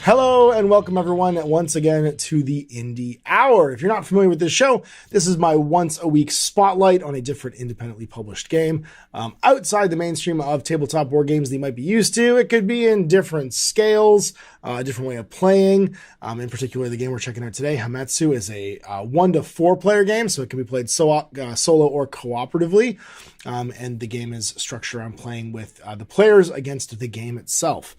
Hello and welcome everyone once again to the Indie Hour. If you're not familiar with this show, this is my once a week spotlight on a different independently published game outside the mainstream of tabletop war games that you might be used to. It could be in different scales, a different way of playing. In particular, the game we're checking out today, Hametsu, is a 1 to 4 player game, so it can be played solo or cooperatively. And the game is structured around playing with the players against the game itself.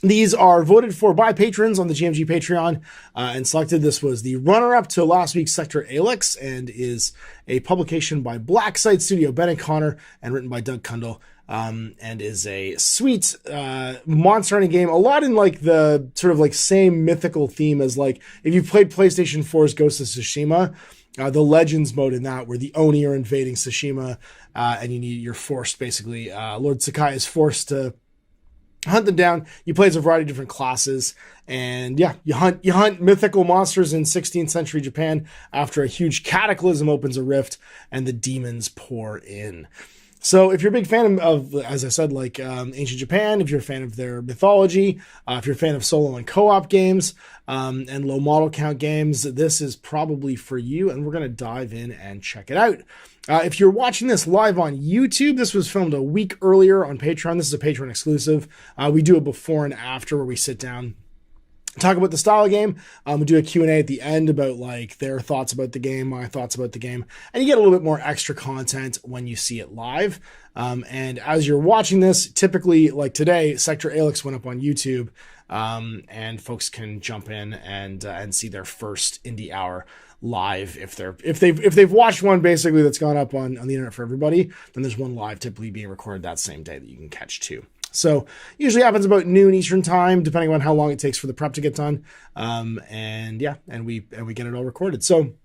These are voted for by patrons on the GMG Patreon and selected. This was the runner-up to last week's Sector Alex and is a publication by Blacksite Studio, Ben and Connor, and written by Doug Kundle, and is a sweet monster hunting game. A lot in like the sort of like same mythical theme as like if you played PlayStation 4's Ghost of Tsushima, the Legends mode in that where the Oni are invading Tsushima and you're forced basically, Lord Sakai is forced to hunt them down. You play as a variety of different classes, and yeah, you hunt mythical monsters in 16th century Japan after a huge cataclysm opens a rift and the demons pour in. So if you're a big fan of, as I said, like ancient Japan, if you're a fan of their mythology, if you're a fan of solo and co-op games and low model count games, this is probably for you, and we're going to dive in and check it out. If you're watching this live on YouTube, this was filmed a week earlier on Patreon. This is a Patreon exclusive. We do a before and after where we sit down, talk about the style of game. We do a Q&A at the end about like their thoughts about the game, my thoughts about the game, and you get a little bit more extra content when you see it live. And as you're watching this, typically like today, Sector Alex went up on YouTube, and folks can jump in and see their first Indie Hour live. If they've watched one basically that's gone up on the internet for everybody, then there's one live typically being recorded that same day that you can catch too. So usually happens about noon Eastern time, depending on how long it takes for the prep to get done. And we get it all recorded. So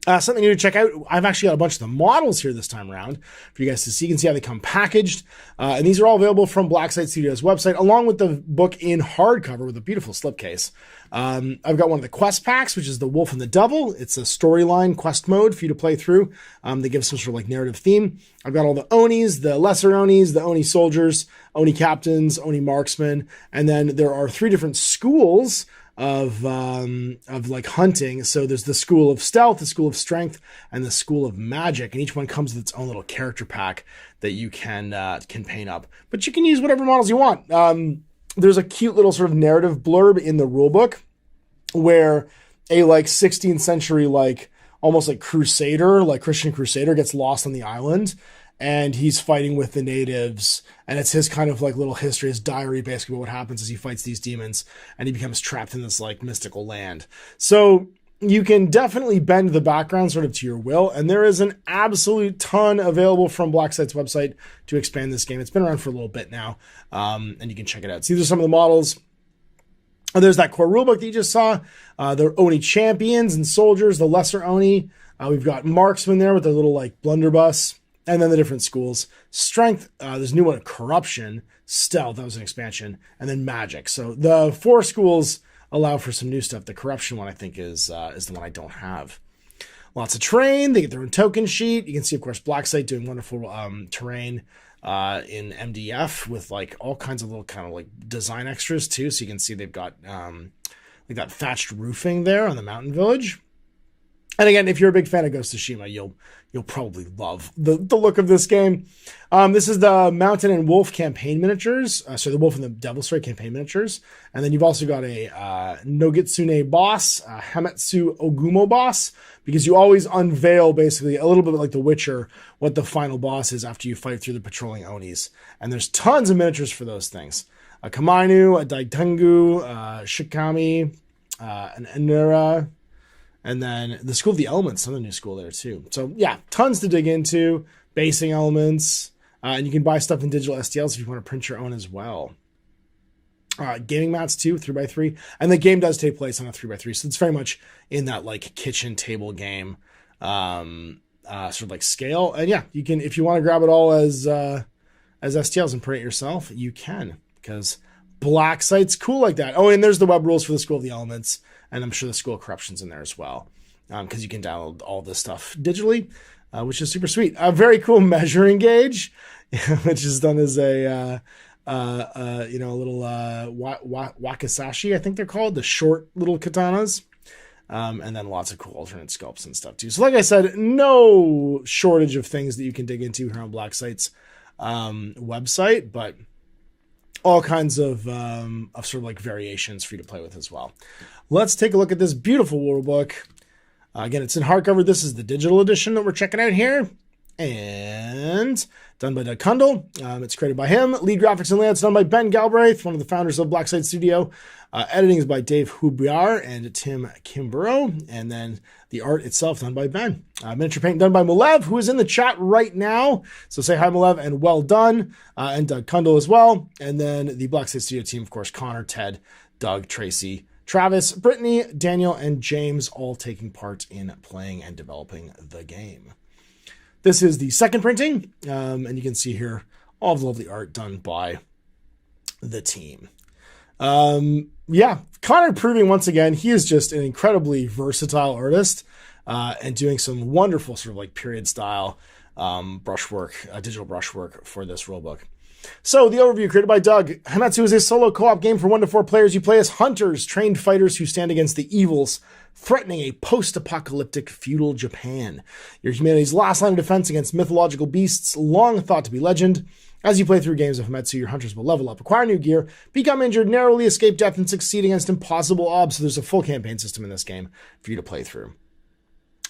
something new to check out. I've actually got a bunch of the models here this time around for you guys to see. You can see how they come packaged. And these are all available from Blacksite Studios website, along with the book in hardcover with a beautiful slipcase. I've got one of the quest packs, which is the Wolf and the Devil. It's a storyline quest mode for you to play through. They give some sort of like narrative theme. I've got all the Onis, the lesser Onis, the Oni soldiers, Oni captains, Oni marksmen. And then there are 3 different schools of like hunting. So there's the school of stealth, the school of strength, and the school of magic. And each one comes with its own little character pack that you can paint up, but you can use whatever models you want. There's a cute little sort of narrative blurb in the rulebook where a like 16th century, like almost like crusader, like Christian crusader gets lost on the island. And he's fighting with the natives, and it's his kind of like little history, his diary, basically what happens as he fights these demons, and he becomes trapped in this like mystical land. So you can definitely bend the background sort of to your will, and there is an absolute ton available from Blacksite's website to expand this game. It's been around for a little bit now, and you can check it out. So these are some of the models. There's that core rulebook that you just saw. The Oni champions and soldiers, the lesser Oni. We've got marksmen there with their little like blunderbuss. And then the different schools. Strength, there's a new one, corruption, stealth, that was an expansion, and then magic. So the 4 schools allow for some new stuff. The corruption one, I think, is the one I don't have. Lots of terrain. They get their own token sheet. You can see, of course, Blacksite doing wonderful terrain in MDF with like all kinds of little kind of like design extras too. So you can see they've got thatched roofing there on the mountain village. And again, if you're a big fan of Ghost of Tsushima, you'll probably love the look of this game. This is the Mountain and Wolf campaign miniatures. So the Wolf and the Devil Story campaign miniatures. And then you've also got a Nogitsune boss, a Hametsu Ogumo boss, because you always unveil basically a little bit like The Witcher what the final boss is after you fight through the patrolling Onis. And there's tons of miniatures for those things. A Kamainu, a Daitengu, Shikami, an Enura. And then the School of the Elements, another new school there too. So yeah, tons to dig into, basing elements, and you can buy stuff in digital STLs if you want to print your own as well. Gaming mats too, 3x3, and the game does take place on a 3x3, so it's very much in that like kitchen table game, sort of like scale. And yeah, you can, if you want to grab it all as STLs and print it yourself, you can, because Blacksite's cool like that. Oh, and there's the web rules for the School of the Elements. And I'm sure the School of Corruption's in there as well, because you can download all this stuff digitally, which is super sweet. A very cool measuring gauge, which is done as a a little wakizashi, I think they're called, the short little katanas. And then lots of cool alternate sculpts and stuff too. So like I said, no shortage of things that you can dig into here on Blacksight's website, but all kinds of sort of like variations for you to play with as well. Let's take a look at this beautiful rulebook. Again, it's in hardcover. This is the digital edition that we're checking out here. And done by Doug Kundle. It's created by him. Lead graphics and layouts done by Ben Galbraith, one of the founders of Blackside Studio. Editing is by Dave Hubiar and Tim Kimbrough. And then the art itself done by Ben. Miniature paint done by Malev, who is in the chat right now. So say hi, Malev, and well done. And Doug Kundle as well. And then the Blackside Studio team, of course, Connor, Ted, Doug, Tracy, Travis, Brittany, Daniel, and James, all taking part in playing and developing the game. This is the second printing, and you can see here all of the lovely art done by the team. Connor proving once again, he is just an incredibly versatile artist and doing some wonderful sort of like period style brushwork, digital brushwork for this rulebook. So the overview created by Doug. Hametsu is a solo co-op game for 1 to 4 players. You play as hunters, trained fighters who stand against the evils threatening a post-apocalyptic feudal Japan. Your humanity's last line of defense against mythological beasts, long thought to be legend. As you play through games of Hametsu, your hunters will level up, acquire new gear, become injured, narrowly escape death, and succeed against impossible odds. So there's a full campaign system in this game for you to play through.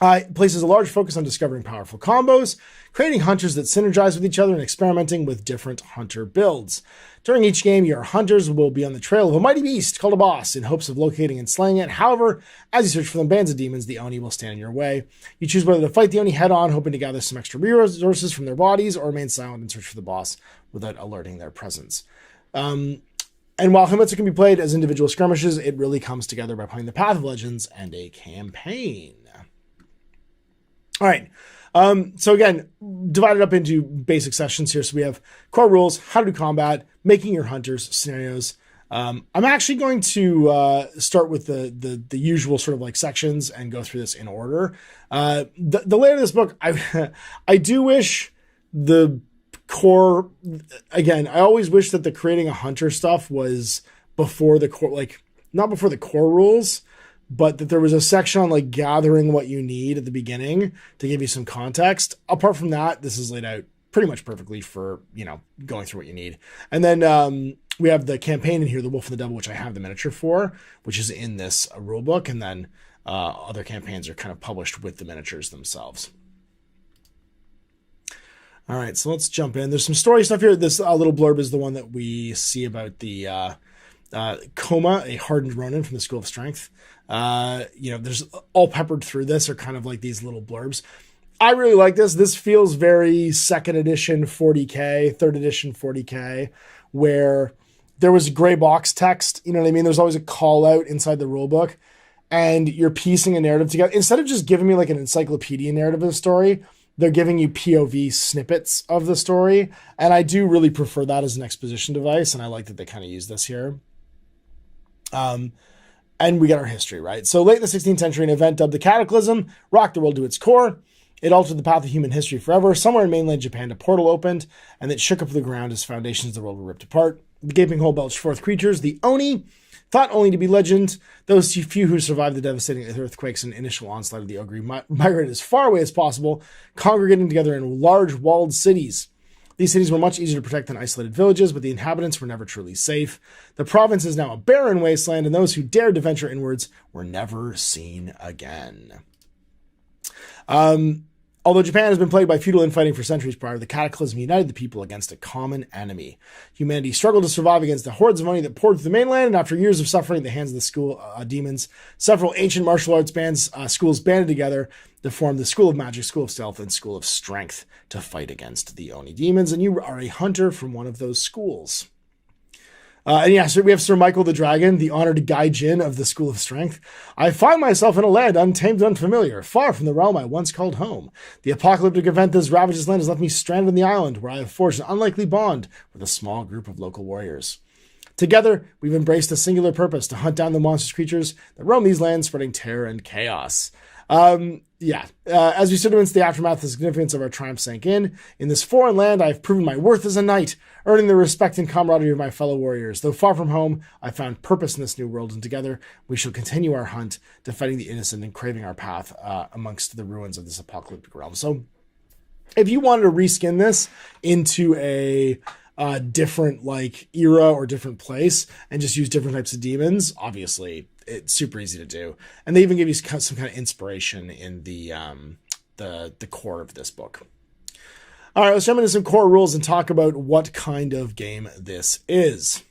It places a large focus on discovering powerful combos, creating hunters that synergize with each other, and experimenting with different hunter builds. During each game, your hunters will be on the trail of a mighty beast called a boss in hopes of locating and slaying it. However, as you search for the bands of demons, the Oni will stand in your way. You choose whether to fight the Oni head-on, hoping to gather some extra resources from their bodies, or remain silent and search for the boss without alerting their presence. And while Hametsu can be played as individual skirmishes, it really comes together by playing the Path of Legends and a campaign. All right. So again, divided up into basic sessions here. So we have core rules, how to do combat, making your hunters, scenarios. I'm actually going to start with the usual sort of like sections and go through this in order. The layout of this book, I do wish the core, again, I always wish that the creating a hunter stuff was before the core, like not before the core rules, but that there was a section on like gathering what you need at the beginning to give you some context. Apart from that, this is laid out pretty much perfectly for, going through what you need. And then we have the campaign in here, The Wolf and the Devil, which I have the miniature for, which is in this rulebook. And then other campaigns are kind of published with the miniatures themselves. All right, so let's jump in. There's some story stuff here. This little blurb is the one that we see about the Koma, a hardened Ronin from the School of Strength. There's all peppered through this are kind of like these little blurbs. I really like this. This feels very second edition 40K, third edition 40K, where there was gray box text. You know what I mean? There's always a call out inside the rulebook, and you're piecing a narrative together. Instead of just giving me like an encyclopedia narrative of the story, they're giving you POV snippets of the story. And I do really prefer that as an exposition device. And I like that they kind of use this here. And we get our history, right? So late in the 16th century, an event dubbed the Cataclysm rocked the world to its core. It altered the path of human history forever. Somewhere in mainland Japan, a portal opened, and it shook up the ground as foundations of the world were ripped apart. The gaping hole belched forth creatures, the Oni, thought only to be legend. Those few who survived the devastating earthquakes and initial onslaught of the Ogre migrated as far away as possible, congregating together in large walled cities. These cities were much easier to protect than isolated villages, but the inhabitants were never truly safe. The province is now a barren wasteland, and those who dared to venture inwards were never seen again. Although Japan has been plagued by feudal infighting for centuries prior, the Cataclysm united the people against a common enemy. Humanity struggled to survive against the hordes of money that poured through the mainland, and after years of suffering at the hands of the school demons, several ancient martial arts schools banded together to form the School of Magic, School of Stealth, and School of Strength to fight against the Oni demons, and you are a hunter from one of those schools. So we have Sir Michael the Dragon, the honored Gaijin of the School of Strength. I find myself in a land untamed and unfamiliar, far from the realm I once called home. The apocalyptic event that has ravaged this land has left me stranded on the island, where I have forged an unlikely bond with a small group of local warriors. Together, we've embraced a singular purpose: to hunt down the monstrous creatures that roam these lands, spreading terror and chaos. As we stood amidst the aftermath, the significance of our triumph sank in. In this foreign land, I have proven my worth as a knight, earning the respect and camaraderie of my fellow warriors. Though far from home, I found purpose in this new world, and together we shall continue our hunt, defending the innocent and craving our path amongst the ruins of this apocalyptic realm. So, if you wanted to reskin this into a different like era or different place and just use different types of demons, obviously it's super easy to do. And they even give you some kind of inspiration in the core of this book. All right, let's jump into some core rules and talk about what kind of game this is.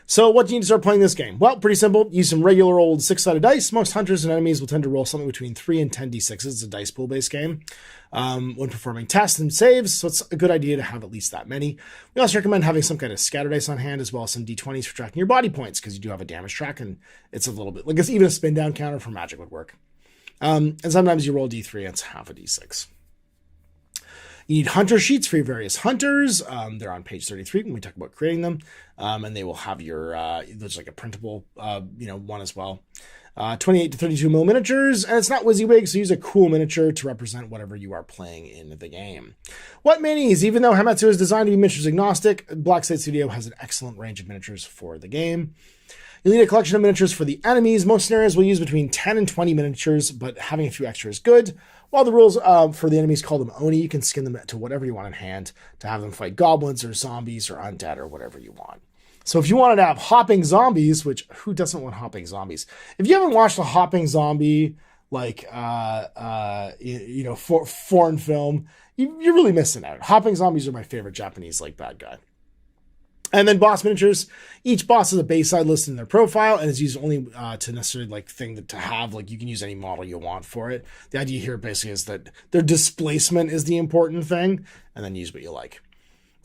So what do you need to start playing this game? Well, pretty simple. Use some regular old 6-sided dice. Most hunters and enemies will tend to roll something between 3 and 10 d6s. It's a dice pool based game when performing tests and saves, so it's a good idea to have at least that many. We also recommend having some kind of scatter dice on hand, as well as some d20s for tracking your body points, because you do have a damage track, and it's a little bit like even a spin down counter for magic would work. And sometimes you roll d3 and it's half a d6. You need hunter sheets for your various hunters. They're on page 33 when we talk about creating them. And they will have your, there's like a printable, one as well. 28 to 32 mil miniatures, and it's not WYSIWYG, so use a cool miniature to represent whatever you are playing in the game. What minis? Even though Hametsu is designed to be miniatures agnostic, Black Site Studio has an excellent range of miniatures for the game. You'll need a collection of miniatures for the enemies. Most scenarios will use between 10 and 20 miniatures, but having a few extra is good. While the rules for the enemies call them Oni, you can skin them to whatever you want in hand to have them fight goblins or zombies or undead or whatever you want. So if you wanted to have hopping zombies, which who doesn't want hopping zombies? If you haven't watched a hopping zombie, like, foreign film, you're really missing out. Hopping zombies are my favorite Japanese, like, bad guy. And then boss miniatures. Each boss has a base side listed in their profile and is used only to necessarily to have, like, you can use any model you want for it. The idea here basically is that their displacement is the important thing, and then use what you like.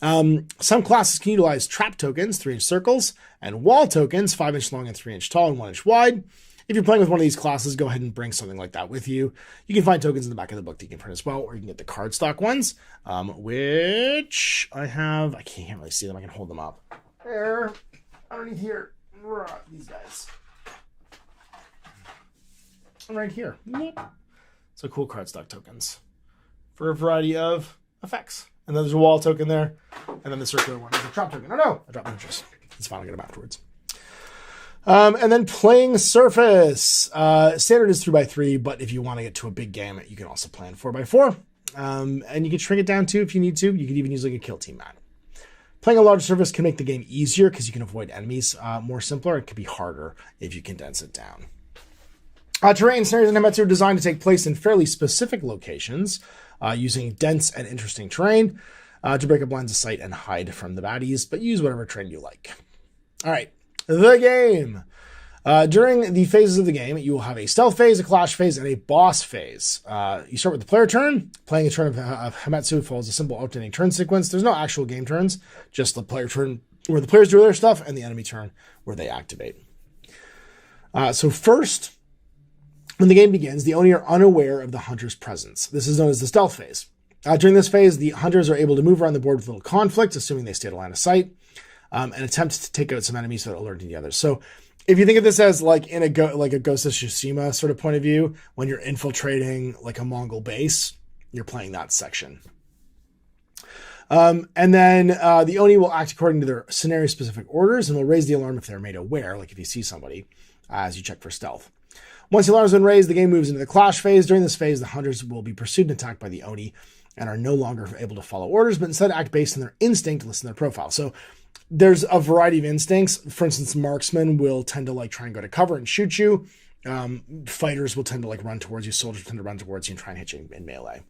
Some classes can utilize trap tokens, 3-inch circles, and wall tokens, 5-inch long and 3-inch tall and 1-inch wide. If you're playing with one of these classes, go ahead and bring something like that with you. You can find tokens in the back of the book that you can print as well, or you can get the cardstock ones, which I have. I can't really see them. I can hold them up. There, underneath here. These guys. Right here. So cool cardstock tokens for a variety of effects. And then there's a wall token there. And then the circular one is a trap token. Oh no, I dropped miniatures. It's fine, I'll get them afterwards. And then playing surface. Standard is 3x3, but if you want to get to a big game, you can also plan 4x4. And you can shrink it down too if you need to. You can even use like a kill team mat. Playing a large surface can make the game easier because you can avoid enemies more simpler. It can be harder if you condense it down. Terrain scenarios in Hametsu are designed to take place in fairly specific locations, using dense and interesting terrain to break up lines of sight and hide from the baddies, but use whatever terrain you like. All right, the game. During the phases of the game, you will have a stealth phase, a clash phase, and a boss phase. You start with the player turn. Playing a turn of Hametsu follows a simple alternating turn sequence. There's no actual game turns, just the player turn where the players do their stuff and the enemy turn where they activate. So first, when the game begins, the Oni are unaware of the hunter's presence. This is known as the stealth phase. During this phase, the hunters are able to move around the board with little conflict, assuming they stay at a line of sight, and attempt to take out some enemies without alerting the others. So if you think of this as like in a Ghost of Tsushima sort of point of view, when you're infiltrating like a Mongol base, you're playing that section. And then the Oni will act according to their scenario-specific orders and will raise the alarm if they're made aware, like if you see somebody, as you check for stealth. Once the alarm has been raised, the game moves into the clash phase. During this phase, the hunters will be pursued and attacked by the Oni and are no longer able to follow orders, but instead act based on their instinct to listen to their profile. So there's a variety of instincts. For instance, marksmen will tend to like try and go to cover and shoot you. Fighters will tend to like run towards you. Soldiers tend to run towards you and try and hit you in melee.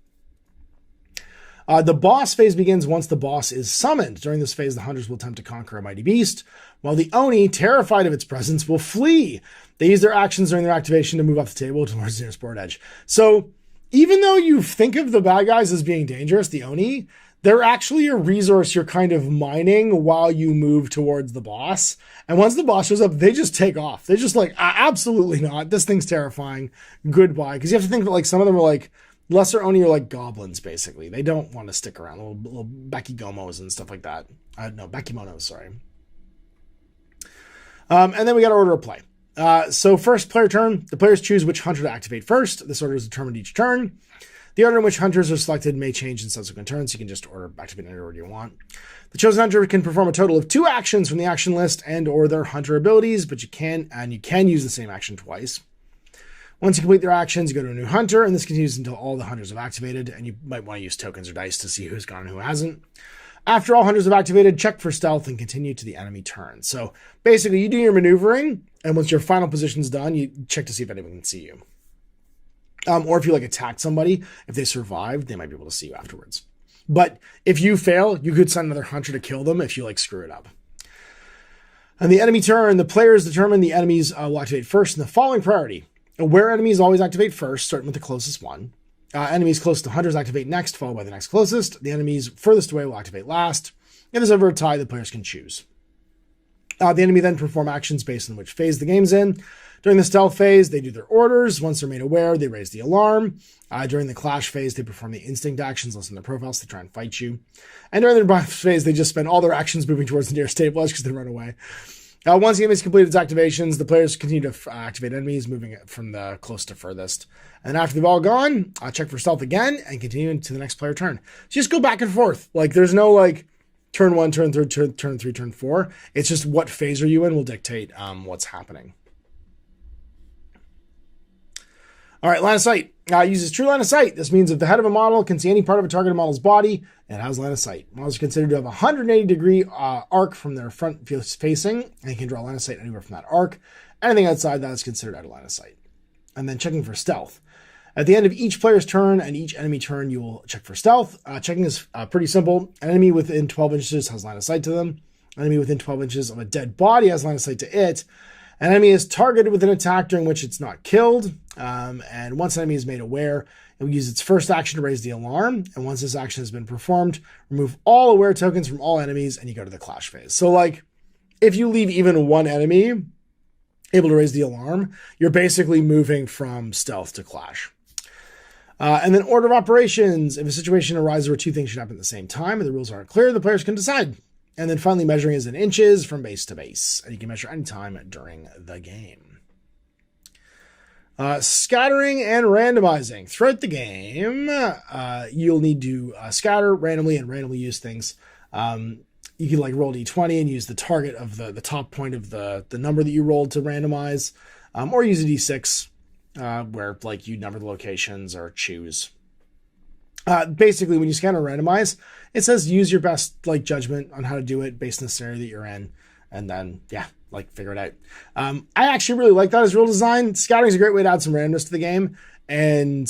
The boss phase begins once the boss is summoned. During this phase, the hunters will attempt to conquer a mighty beast, while the Oni, terrified of its presence, will flee. They use their actions during their activation to move off the table towards the nearest board edge. So even though you think of the bad guys as being dangerous, the Oni, they're actually a resource you're kind of mining while you move towards the boss. And once the boss shows up, they just take off. They're just like, absolutely not. This thing's terrifying. Goodbye. Because you have to think that like some of them are like, lesser Oni are like goblins, basically. They don't want to stick around. Little Bakigomos and stuff like that. No, Bakimonos, sorry. And then we got our order of play. So first player turn, the players choose which hunter to activate first. This order is determined each turn. The order in which hunters are selected may change in subsequent turns. You can just activate any order you want. The chosen hunter can perform a total of 2 actions from the action list and or their hunter abilities, but you can use the same action twice. Once you complete their actions, you go to a new hunter, and this continues until all the hunters have activated, and you might want to use tokens or dice to see who's gone and who hasn't. After all hunters have activated, check for stealth and continue to the enemy turn. So basically, you do your maneuvering, and once your final position's done, you check to see if anyone can see you. Or if you attack somebody, if they survived, they might be able to see you afterwards. But if you fail, you could send another hunter to kill them if you screw it up. On the enemy turn, the players determine the enemies will activate first in the following priority. Where enemies always activate first, starting with the closest one. Enemies close to hunters activate next, followed by the next closest. The enemies furthest away will activate last. If there's ever a tie, the players can choose. The enemy then perform actions based on which phase the game's in. During the stealth phase, they do their orders. Once they're made aware, they raise the alarm. During the clash phase, they perform the instinct actions, listen to their profiles to try and fight you. And during the buff phase, they just spend all their actions moving towards the nearest table edge because they run away. Once the enemy has completed its activations, the players continue to activate enemies, moving it from the close to furthest. And then after they've all gone, check for stealth again and continue to the next player turn. So just go back and forth. There's no turn 1, turn 3, turn 3, turn 4. It's just what phase are you in will dictate what's happening. All right, line of sight. Uses true line of sight. This means if the head of a model can see any part of a targeted model's body, it has line of sight. Models are considered to have a 180-degree arc from their front facing, and you can draw line of sight anywhere from that arc. Anything outside that is considered out of line of sight. And then checking for stealth. At the end of each player's turn and each enemy turn, you will check for stealth. Checking is pretty simple. An enemy within 12 inches has line of sight to them. An enemy within 12 inches of a dead body has line of sight to it. An enemy is targeted with an attack during which it's not killed. And once an enemy is made aware, it will use its first action to raise the alarm. And once this action has been performed, remove all aware tokens from all enemies, and you go to the clash phase. So, if you leave even one enemy able to raise the alarm, you're basically moving from stealth to clash. And then order of operations. If a situation arises where 2 things should happen at the same time and the rules aren't clear, the players can decide. And then finally, measuring is in inches from base to base. And you can measure any time during the game. Scattering and randomizing. Throughout the game, you'll need to scatter randomly and randomly use things. You can roll d20 and use the target of the top point of the number that you rolled to randomize. Or use a d6 where you number the locations or choose. Basically, when you scan or randomize, it says use your best judgment on how to do it based on the scenario that you're in, and then figure it out. I actually really like that as rule design. Scouting is a great way to add some randomness to the game, and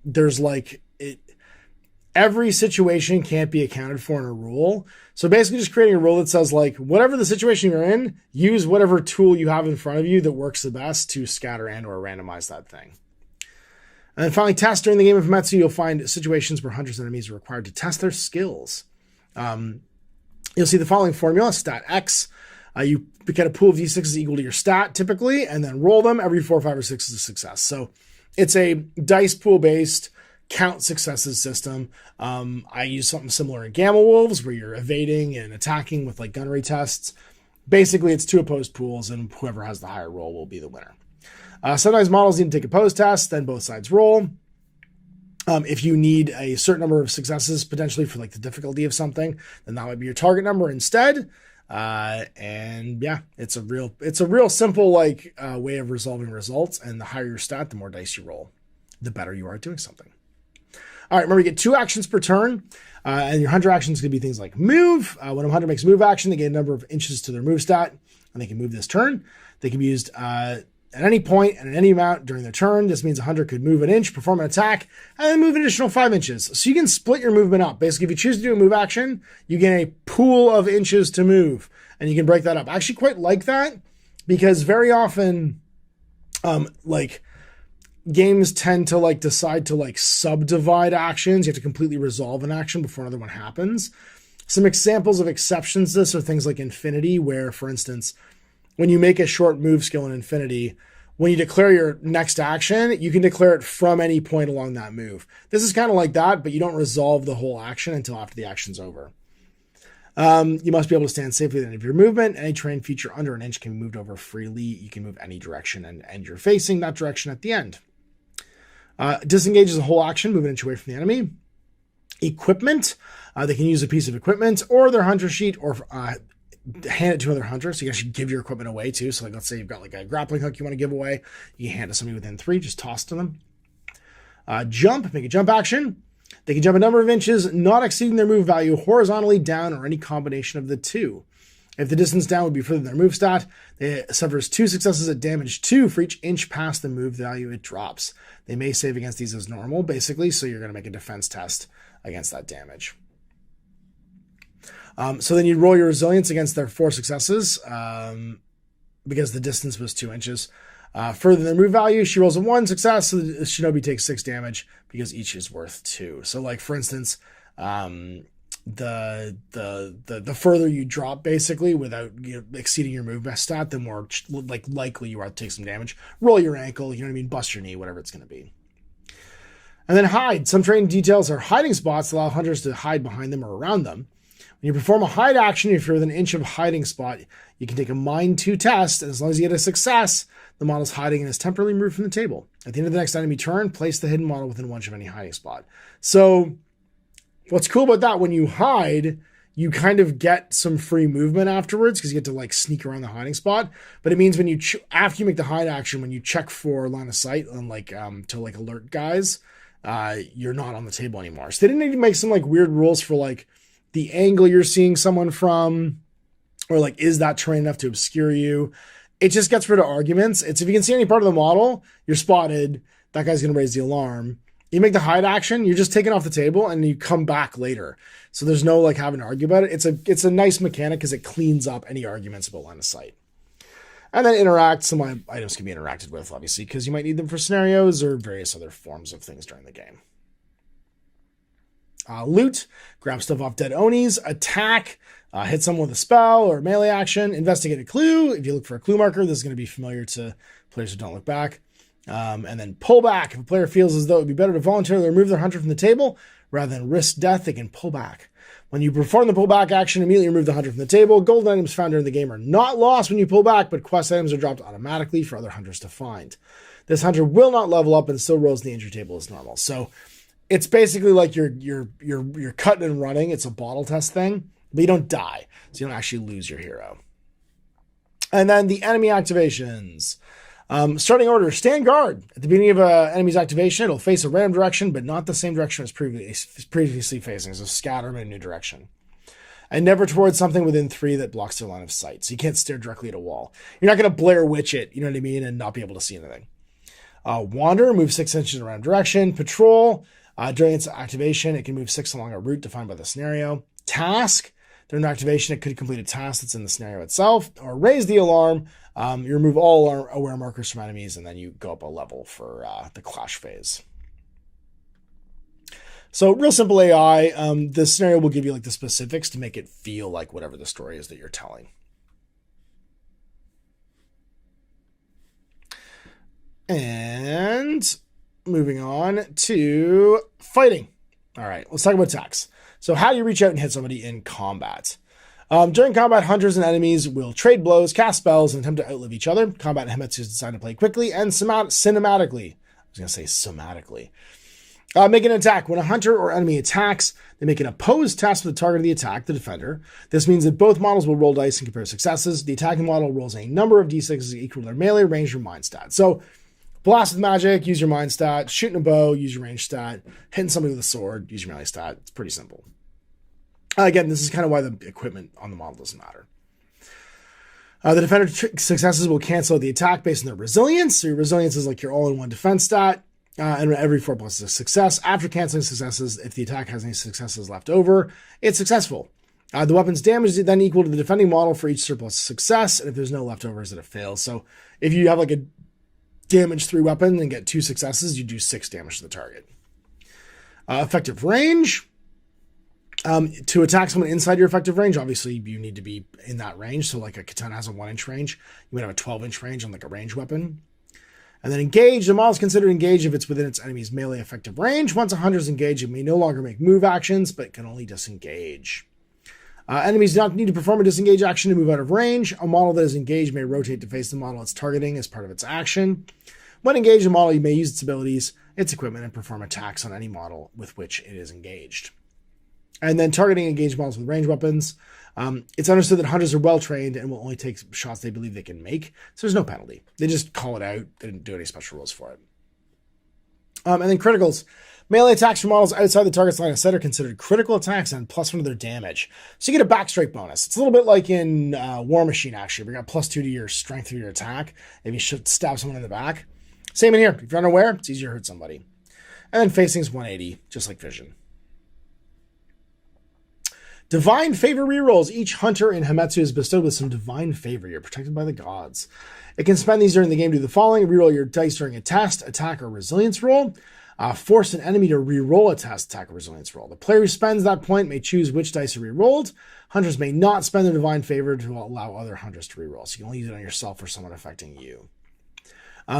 there's every situation can't be accounted for in a rule. So basically, just creating a rule that says whatever the situation you're in, use whatever tool you have in front of you that works the best to scatter and or randomize that thing. And then finally, test. During the game of Hametsu, you'll find situations where hunters and enemies are required to test their skills. You'll see the following formula, stat X. You get a pool of d6s equal to your stat, typically, and then roll them. Every 4, 5, or 6 is a success. So it's a dice pool-based count successes system. I use something similar in Gamma Wolves, where you're evading and attacking with gunnery tests. Basically, it's 2 opposed pools, and whoever has the higher roll will be the winner. Sometimes models need to take opposed tests, then both sides roll. If you need a certain number of successes, potentially for the difficulty of something, then that would be your target number instead. And yeah, it's a real simple way of resolving results. And the higher your stat, the more dice you roll, the better you are at doing something. All right, remember you get 2 actions per turn, and your hunter actions could be things like move. When a hunter makes a move action, they gain a number of inches to their move stat, and they can move this turn. They can be used at any point and at any amount during their turn. This means a hunter could move an inch, perform an attack, and then move an additional 5 inches. So you can split your movement up. Basically, if you choose to do a move action, you get a pool of inches to move, and you can break that up. I actually quite like that, because very often, games tend to decide to subdivide actions. You have to completely resolve an action before another one happens. Some examples of exceptions to this are things like Infinity, where, for instance, when you make a short move skill in Infinity, when you declare your next action, you can declare it from any point along that move. This is kind of like that, but you don't resolve the whole action until after the action's over. You must be able to stand safely at the end of your movement. Any terrain feature under an inch can be moved over freely. You can move any direction and end you're facing that direction at the end. Disengage is a whole action, move an inch away from the enemy. Equipment, they can use a piece of equipment or their hunter sheet or hand it to another hunter. So you actually give your equipment away too. So like, let's say you've got like a grappling hook you want to give away. You can hand it to somebody within 3, just toss to them. Jump, make a jump action. They can jump a number of inches, not exceeding their move value horizontally, down, or any combination of the two. If the distance down would be further than their move stat, it suffers 2 successes at damage 2 for each inch past the move value it drops. They may save against these as normal, basically, so you're going to make a defense test against that damage. So then you roll your resilience against their 4 successes, because the distance was 2 inches. Further than their move value, she rolls a 1 success, so the shinobi takes 6 damage because each is worth 2. So like, for instance, the further you drop basically without exceeding your move stat, the more like likely you are to take some damage. Roll your ankle, you know what I mean, bust your knee, whatever it's going to be. And then hide. Some training details are hiding spots that allow hunters to hide behind them or around them. When you perform a hide action, if you're within an inch of a hiding spot, you can take a Mind 2 test, and as long as you get a success, the model's hiding and is temporarily removed from the table. At the end of the next enemy turn, place the hidden model within 1 inch of any hiding spot. So what's cool about that, when you hide, you kind of get some free movement afterwards because you get to like sneak around the hiding spot. But it means when you after you make the hide action, when you check for line of sight and like to like alert guys, you're not on the table anymore. So they didn't even make some like weird rules for like the angle you're seeing someone from, or like, is that terrain enough to obscure you? It just gets rid of arguments. It's if you can see any part of the model, you're spotted, that guy's going to raise the alarm. You make the hide action, you're just taken off the table and you come back later. So there's no like having to argue about it. It's a nice mechanic because it cleans up any arguments about line of sight. And then interact. Some items can be interacted with, obviously, because you might need them for scenarios or various other forms of things during the game. Loot, grab stuff off dead Onis, attack, hit someone with a spell or melee action, investigate a clue. If you look for a clue marker, this is going to be familiar to players who don't look back. And then pull back. If a player feels as though it would be better to voluntarily remove their hunter from the table rather than risk death, they can pull back. When you perform the pullback action, immediately remove the hunter from the table. Gold items found during the game are not lost when you pull back, but quest items are dropped automatically for other hunters to find. This hunter will not level up and still rolls in the injury table as normal. So it's basically like you're cutting and running. It's a bottle test thing, but you don't die, so you don't actually lose your hero. And then the enemy activations. Starting order, stand guard. At the beginning of an enemy's activation, it'll face a random direction, but not the same direction as previously facing, so scatter them in a new direction. And never towards something within 3 that blocks their line of sight, so you can't stare directly at a wall. You're not going to Blair Witch it, you know what I mean, and not be able to see anything. Wander, move 6 inches in a random direction. Patrol, during its activation, it can move 6 along a route defined by the scenario. Task, during activation, it could complete a task that's in the scenario itself. Or raise the alarm, you remove all aware markers from enemies, and then you go up a level for the clash phase. So real simple AI. The scenario will give you like the specifics to make it feel like whatever the story is that you're telling. And moving on to fighting. All right, let's talk about attacks. So how do you reach out and hit somebody in combat? During combat, hunters and enemies will trade blows, cast spells, and attempt to outlive each other. Combat in Hametsu is designed to play quickly and cinematically. I was going to say somatically. Make an attack. When a hunter or enemy attacks, they make an opposed test with the target of the attack, the defender. This means that both models will roll dice and compare successes. The attacking model rolls a number of d6s equal to their melee, range, or mind stat. So blast with magic, use your mind stat. Shooting a bow, use your range stat. Hitting somebody with a sword, use your melee stat. It's pretty simple. Again, this is kind of why the equipment on the model doesn't matter. The defender successes will cancel the attack based on their resilience. So your resilience is like your all-in-one defense stat. And every 4 plus is a success. After canceling successes, if the attack has any successes left over, it's successful. The weapon's damage is then equal to the defending model for each surplus success. And if there's no leftovers, then it fails. So if you have like a damage 3 weapon and get 2 successes, you do 6 damage to the target. Effective range. To attack someone inside your effective range, obviously you need to be in that range. So like a katana has a 1-inch range. You would have a 12-inch range on like a range weapon. And then engage. The model is considered engaged if it's within its enemy's melee effective range. Once a hunter is engaged, it may no longer make move actions, but can only disengage. Enemies do not need to perform a disengage action to move out of range. A model that is engaged may rotate to face the model it's targeting as part of its action. When engaged, a model, you may use its abilities, its equipment, and perform attacks on any model with which it is engaged. And then targeting engaged models with ranged weapons. It's understood that hunters are well trained and will only take shots they believe they can make, so there's no penalty. They just call it out. They didn't do any special rules for it. And then criticals. Melee attacks from models outside the target's line of sight are considered critical attacks and +1 to their damage. So you get a back strike bonus. It's a little bit like in War Machine, actually. We got +2 to your strength of your attack if you should stab someone in the back. Same in here. If you're unaware, it's easier to hurt somebody. And then facing is 180, just like vision. Divine Favor rerolls. Each hunter in Hametsu is bestowed with some divine favor. You're protected by the gods. It can spend these during the game to do the following. Reroll your dice during a test, attack, or resilience roll. Force an enemy to reroll a test, attack, or resilience roll. The player who spends that point may choose which dice are rerolled. Hunters may not spend their divine favor to allow other hunters to reroll. So you can only use it on yourself or someone affecting you.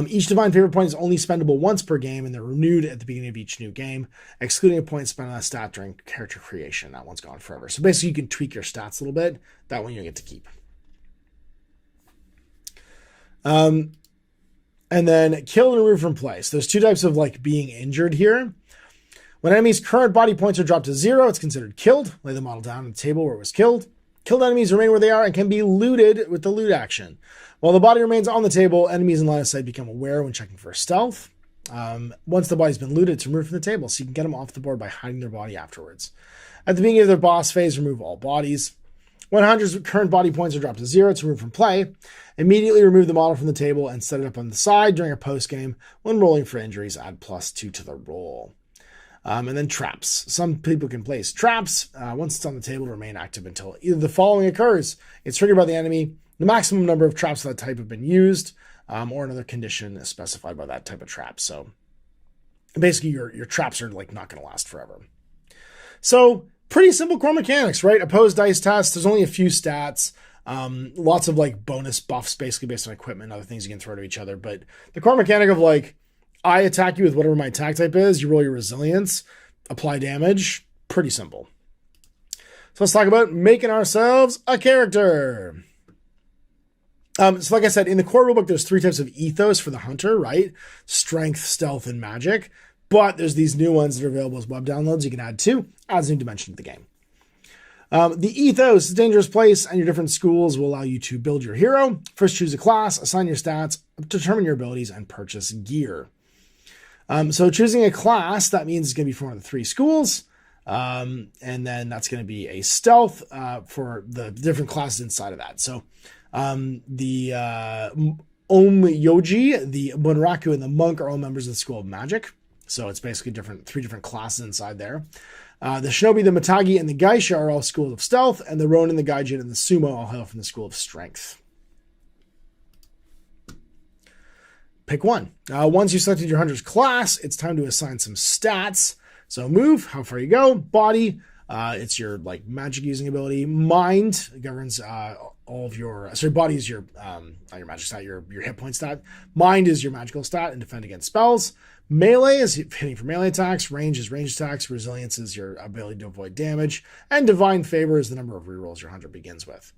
Each divine favor point is only spendable once per game, and they're renewed at the beginning of each new game, excluding a point spent on a stat during character creation. That one's gone forever. So basically, you can tweak your stats a little bit. That one you get to keep. And then kill and remove from play. So there's two types of being injured here. When enemies' current body points are dropped to 0, it's considered killed. Lay the model down on the table where it was killed. Killed enemies remain where they are and can be looted with the loot action. While the body remains on the table, enemies in line of sight become aware when checking for stealth. Once the body's been looted, it's removed from the table, so you can get them off the board by hiding their body afterwards. At the beginning of their boss phase, remove all bodies. When hunters' current body points are dropped to 0, it's removed from play. Immediately remove the model from the table and set it up on the side during a post-game. When rolling for injuries, add +2 to the roll. And then traps. Some people can place traps. Once it's on the table, remain active until either the following occurs. It's triggered by the enemy. The maximum number of traps of that type have been used, or another condition is specified by that type of trap. So basically, your traps are not going to last forever. So pretty simple core mechanics, right? Opposed dice test. There's only a few stats. Lots of bonus buffs, basically based on equipment and other things you can throw to each other. But the core mechanic of I attack you with whatever my attack type is. You roll your resilience, apply damage. Pretty simple. So let's talk about making ourselves a character. So like I said, in the core rulebook, there's 3 types of ethos for the hunter, right? Strength, stealth, and magic. But there's these new ones that are available as web downloads. You can add 2, adds a new dimension to the game. The ethos is a dangerous place, and your different schools will allow you to build your hero. First, choose a class, assign your stats, determine your abilities, and purchase gear. So choosing a class, that means it's going to be from one of the 3 schools. And then that's going to be a stealth for the different classes inside of that. So the Yoji, the Bunraku, and the Monk are all members of the School of Magic. So it's basically 3 different classes inside there. The Shinobi, the Matagi, and the Geisha are all schools of stealth, and the Ronin, the Gaijin, and the Sumo all hail from the School of Strength. Pick one. Once you've selected your hunter's class, it's time to assign some stats. So move, how far you go. Body, it's your magic using ability. Mind governs all of your. Body is your not your magic stat, your hit point stat. Mind is your magical stat and defend against spells. Melee is hitting for melee attacks. Range is range attacks. Resilience is your ability to avoid damage. And divine favor is the number of rerolls your hunter begins with.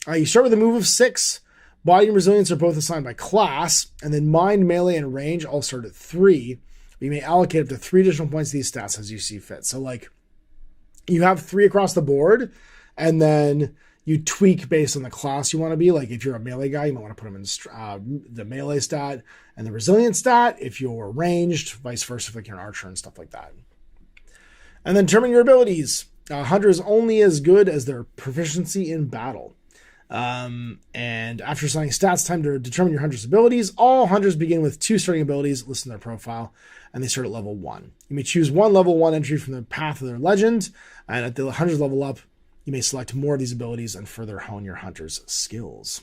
You start with a move of 6. Body and resilience are both assigned by class. And then mind, melee, and range all start at 3. You may allocate up to 3 additional points to these stats as you see fit. So you have 3 across the board, and then you tweak based on the class you want to be. If you're a melee guy, you might want to put them in the melee stat and the resilience stat. If you're ranged, vice versa, if you're an archer and stuff like that. And then determine your abilities. Hunter is only as good as their proficiency in battle. And after assigning stats, time to determine your hunter's abilities. All hunters begin with 2 starting abilities listed in their profile, and they start at level 1. You may choose one level 1 entry from the path of their legend, and at the hunter's level up, you may select more of these abilities and further hone your hunter's skills.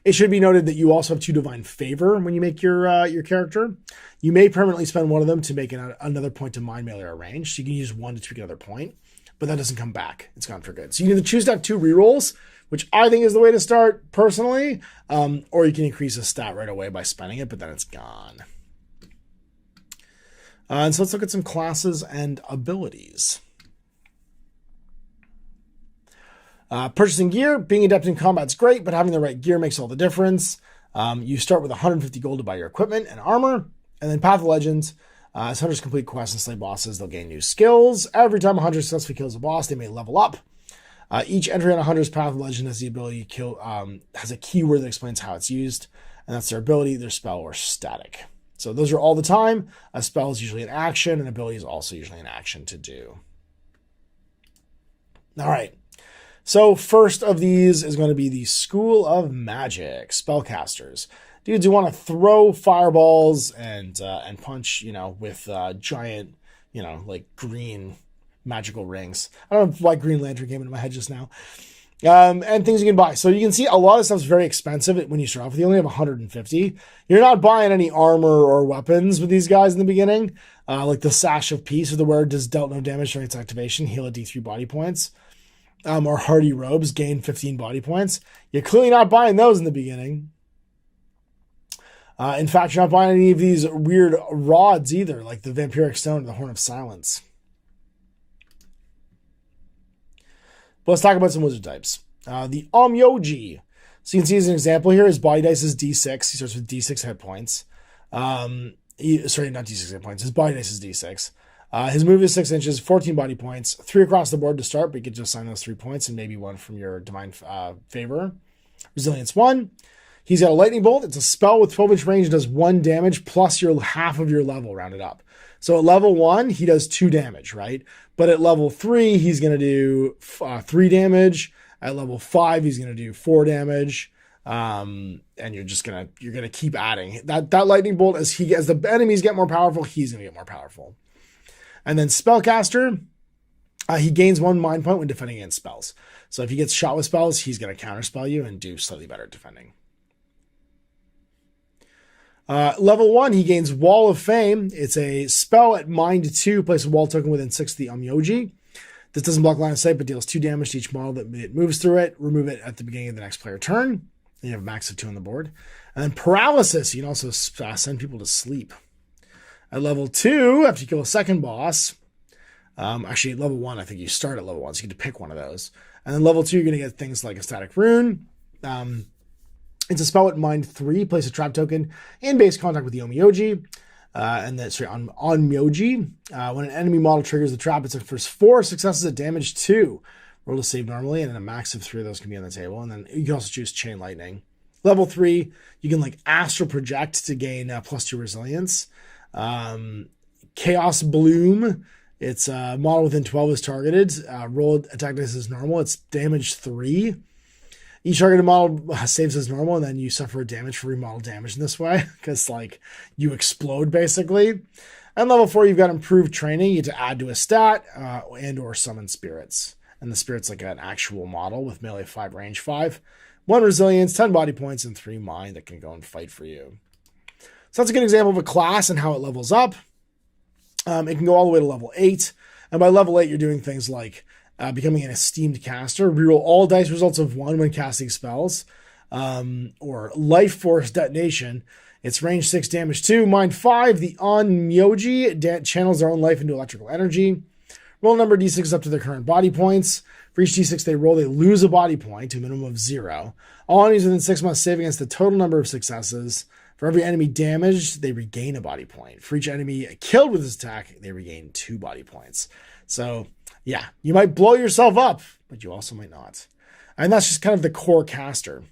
It should be noted that you also have 2 divine favor when you make your character. You may permanently spend one of them to make another point to mind, melee, or range. So you can use 1 to tweak another point, but that doesn't come back. It's gone for good. So you can either choose to have 2 rerolls, which I think is the way to start personally, or you can increase a stat right away by spending it, but then it's gone. And so let's look at some classes and abilities. Purchasing gear, being adept in combat's great, but having the right gear makes all the difference. You start with 150 gold to buy your equipment and armor, and then Path of Legends. As hunters complete quests and slay bosses, they'll gain new skills. Every time a hunter successfully kills a boss, they may level up. Each entry on a hunter's Path of Legend has the ability to kill, has a keyword that explains how it's used, and that's their ability, their spell, or static. So those are all the time. A spell is usually an action, and ability is also usually an action to do. All right. So first of these is going to be the School of Magic, spellcasters. Dudes who want to throw fireballs and punch, with giant, like green magical rings. I don't know why Green Lantern came into my head just now. And things you can buy. So you can see a lot of stuff's very expensive when you start off with. You only have 150. You're not buying any armor or weapons with these guys in the beginning. Like the Sash of Peace, or the wearer does dealt no damage during its activation, heal at D3 body points. Or Hardy Robes, gain 15 body points. You're clearly not buying those in the beginning. In fact, you're not buying any of these weird rods either, like the Vampiric Stone or the Horn of Silence. But let's talk about some wizard types. The Onmyoji. So you can see as an example here, his body dice is D6. He starts with D6 hit points. Not D6 hit points. His body dice is D6. His move is 6 inches, 14 body points, 3 across the board to start, but you can just assign those 3 points and maybe 1 from your divine favor. Resilience 1. He's got a lightning bolt. It's a spell with 12-inch range. It does 1 damage plus your half of your level rounded up. So at level 1, he does 2 damage, right? But at level 3, he's going to do 3 damage. At level 5, he's going to do 4 damage. And you're gonna keep adding that lightning bolt as the enemies get more powerful, he's going to get more powerful. And then Spellcaster, he gains 1 mind point when defending against spells. So if he gets shot with spells, he's going to counterspell you and do slightly better at defending. Level 1, he gains Wall of Fame. It's a spell at Mind 2. Place a wall token within 6 of the Onmyoji. This doesn't block line of sight, but deals 2 damage to each model that it moves through it. Remove it at the beginning of the next player turn. Then you have a max of 2 on the board. And then Paralysis, you can also send people to sleep. At level 2, after you kill a second boss, actually at level 1, I think you start at level 1, so you get to pick one of those. And then level 2, you're going to get things like a Static Rune. It's a spell at Mind 3, place a trap token in base contact with the Onmyoji. On Onmyoji. When an enemy model triggers the trap, it's for 4 successes at damage 2. Roll to save normally, and then a max of 3 of those can be on the table. And then you can also choose Chain Lightning. Level 3, you can Astral Project to gain +2 resilience. Chaos Bloom. It's a model within 12 is targeted. Roll attack dice as normal. It's damage 3. Each targeted model saves as normal, and then you suffer damage for remodel damage in this way, because you explode basically. And level 4, you've got improved training. You get to add to a stat and or summon spirits. And the spirit's like an actual model with melee 5, range 5, 1 resilience, 10 body points, and 3 mind that can go and fight for you. So that's a good example of a class and how it levels up. It can go all the way to level 8. And by level 8, you're doing things like becoming an esteemed caster, reroll all dice results of 1 when casting spells, or Life Force Detonation. It's range 6, damage 2, mind 5. The Onmyoji channels their own life into electrical energy. Roll number d6 up to their current body points. For each d6 they roll, they lose a body point to a minimum of 0. All enemies within 6 must save against the total number of successes. For every enemy damaged, they regain a body point. For each enemy killed with this attack, they regain 2 body points. So, yeah, you might blow yourself up, but you also might not. And that's just kind of the core caster.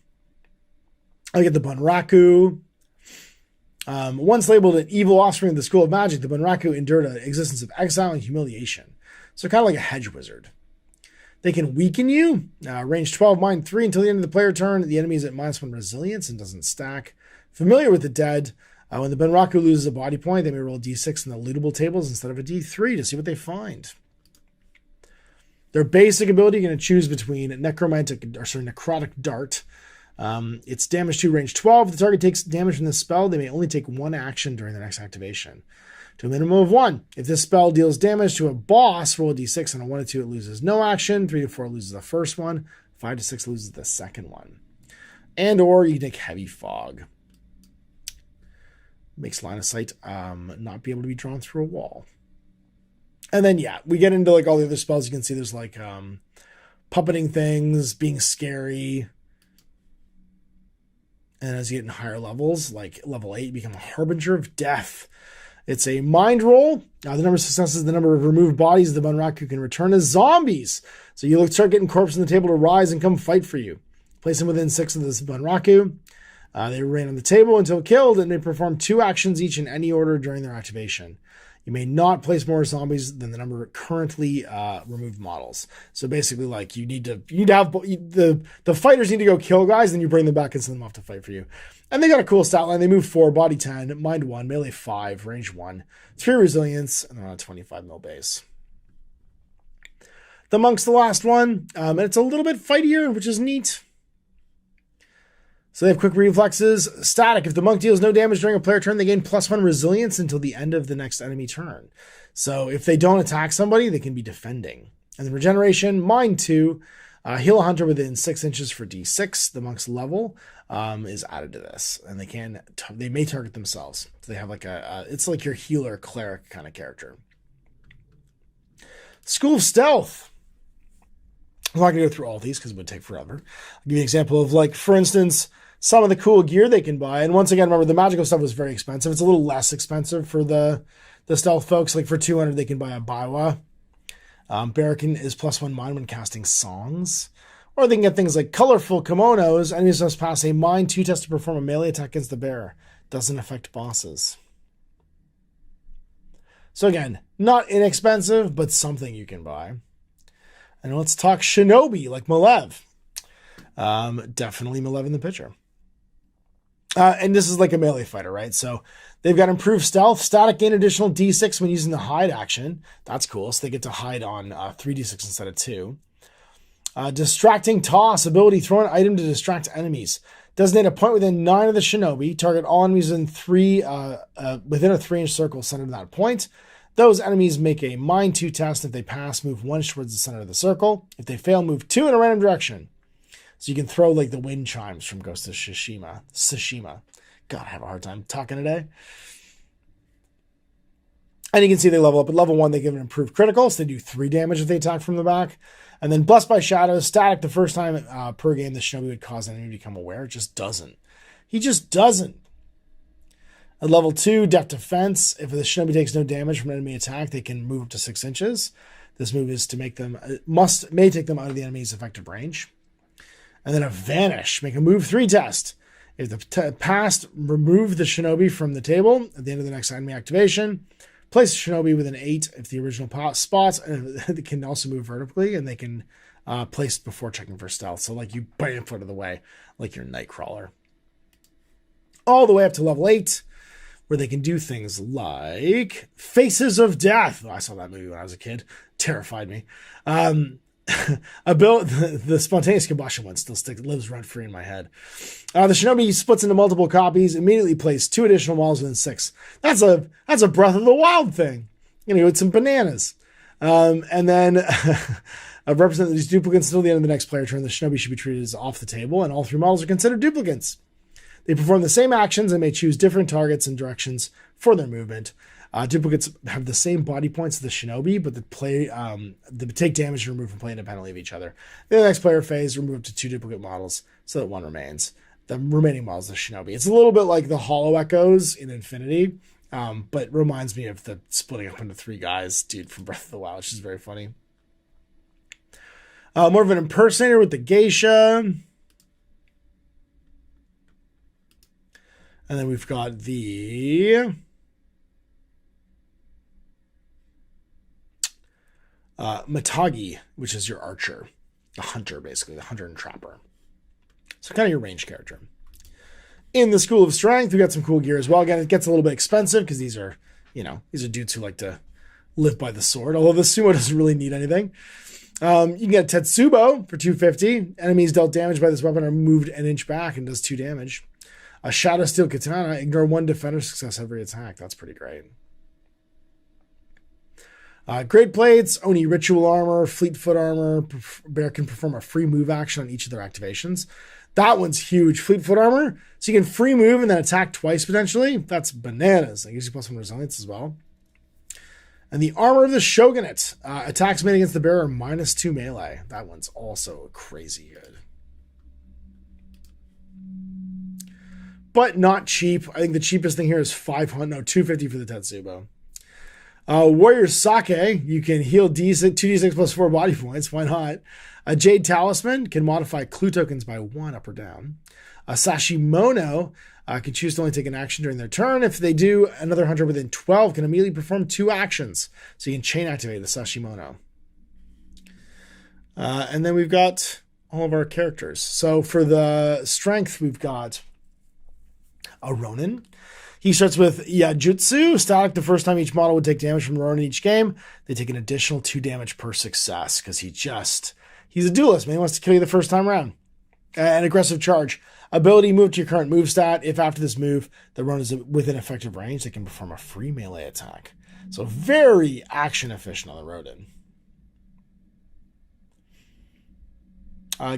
I get the Bunraku. Once labeled an evil offspring of the School of Magic, the Bunraku endured an existence of exile and humiliation. So kind of like a hedge wizard. They can weaken you. Range 12, mind 3 until the end of the player turn. The enemy is at -1 resilience and doesn't stack. Familiar with the dead. When the Bunraku loses a body point, they may roll a d6 in the lootable tables instead of a d3 to see what they find. Their basic ability, you're going to choose between Necrotic Dart. It's damage 2, range 12. If the target takes damage from this spell, they may only take 1 action during the next activation, to a minimum of 1. If this spell deals damage to a boss, roll a d6. On a 1 to 2, it loses no action. 3 to 4 loses the first one. 5 to 6 loses the second one. And or you take Heavy Fog. Makes line of sight not be able to be drawn through a wall. And then, yeah, we get into all the other spells. You can see there's puppeting things, being scary. And as you get in higher levels, like level 8, you become a harbinger of death. It's a mind roll. The number of successes is the number of removed bodies the Bunraku can return as zombies. So you start getting corpses on the table to rise and come fight for you. Place them within 6 of this Bunraku. They remain on the table until killed, and they perform 2 actions each in any order during their activation. You may not place more zombies than the number of currently removed models. So basically, like you need to have the fighters need to go kill guys, then you bring them back and send them off to fight for you. And they got a cool stat line. They move 4, body 10, mind 1, melee 5, range 1, 3 resilience, and they're on a 25 mil base. The monk's the last one, and it's a little bit fightier, which is neat. So they have quick reflexes. Static. If the monk deals no damage during a player turn, they gain +1 resilience until the end of the next enemy turn. So if they don't attack somebody, they can be defending. And then regeneration, mind 2. Heal a hunter within 6 inches for D6. The monk's level is added to this. And they may target themselves. So they have like it's like your healer cleric kind of character. School of Stealth. I'm not going to go through all of these because it would take forever. I'll give you an example of, like, for instance, some of the cool gear they can buy. And once again, remember, the magical stuff was very expensive. It's a little less expensive for the stealth folks. Like for 200, they can buy a Baiwa. Barrakin is +1 mind when casting songs. Or they can get things like colorful kimonos. Enemies must pass a mind 2 test to perform a melee attack against the bearer. Doesn't affect bosses. So again, not inexpensive, but something you can buy. And let's talk Shinobi, like Malev. Definitely Malev in the picture. And this is like a melee fighter, right? So they've got improved stealth, static gain additional D6 when using the hide action. That's cool. So they get to hide on 3D6 instead of 2. Distracting toss, ability, throw an item to distract enemies. Designate a point within 9 of the Shinobi. Target all enemies within a 3-inch circle centered on that point. Those enemies make a mind 2 test. If they pass, move 1 towards the center of the circle. If they fail, move 2 in a random direction. So you can throw like the wind chimes from Ghost of Tsushima. God, I have a hard time talking today. And you can see they level up. At level 1, they give an improved critical, so they do 3 damage if they attack from the back. And then Blessed by Shadows, static. The first time per game the Shinobi would cause an enemy to become aware. It just doesn't. He just doesn't. At level 2, Deft Defense. If the Shinobi takes no damage from an enemy attack, they can move up to 6 inches. This move is to make them may take them out of the enemy's effective range. And then a Vanish. Make a move 3 test. If the past, remove the Shinobi from the table at the end of the next enemy activation. Place the Shinobi within 8 if the original spots, and they can also move vertically, and they can place before checking for stealth. So like you bite a foot of the way, like your Nightcrawler. All the way up to level 8. Where they can do things like Faces of Death. Oh, I saw that movie when I was a kid. Terrified me. The spontaneous combustion one still lives rent free in my head. The Shinobi splits into multiple copies. Immediately place 2 additional models within 6. That's a Breath of the Wild thing. With some bananas. And then represent these duplicates until the end of the next player turn. The Shinobi should be treated as off the table, and all 3 models are considered duplicates. They perform the same actions and may choose different targets and directions for their movement. Duplicates have the same body points as the Shinobi, but they take damage and remove from play independently of each other. In the next player phase, remove up to 2 duplicate models so that 1 remains. The remaining models of the Shinobi. It's a little bit like the Hollow Echoes in Infinity, but reminds me of the splitting up into 3 guys, dude, from Breath of the Wild, which is very funny. More of an impersonator with the Geisha. And then we've got the Matagi, which is your archer. The hunter, basically. The hunter and trapper. So kind of your range character. In the School of Strength, we got some cool gear as well. Again, it gets a little bit expensive because these are dudes who like to live by the sword. Although the sumo doesn't really need anything. You can get Tetsubo for 250. Enemies dealt damage by this weapon are moved an inch back and does 2 damage. A Shadow Steel Katana, ignore 1 defender success every attack. That's pretty great. Great Plates, Oni Ritual Armor, Fleetfoot Armor. Bear can perform a free move action on each of their activations. That one's huge. Fleetfoot Armor, so you can free move and then attack twice potentially. That's bananas. That gives you +1 resilience as well. And the Armor of the Shogunate. Attacks made against the bearer are -2 melee. That one's also crazy good. But not cheap. I think the cheapest thing here is $250 for the Tetsubo. Warrior Sake, you can heal 2d6 plus 4 body points. Why not? A Jade Talisman can modify clue tokens by 1 up or down. A Sashimono can choose to only take an action during their turn. If they do, another hunter within 12 can immediately perform 2 actions. So you can chain activate the Sashimono. And then we've got all of our characters. So for the strength, we've got a Ronin. He starts with Yajutsu. Static the first time each model would take damage from the Ronin each game. They take an additional 2 damage per success because he's a duelist, man. He wants to kill you the first time around. An aggressive charge. Ability, move to your current move stat. If after this move, the Ronin is within effective range, they can perform a free melee attack. So very action efficient on the Ronin.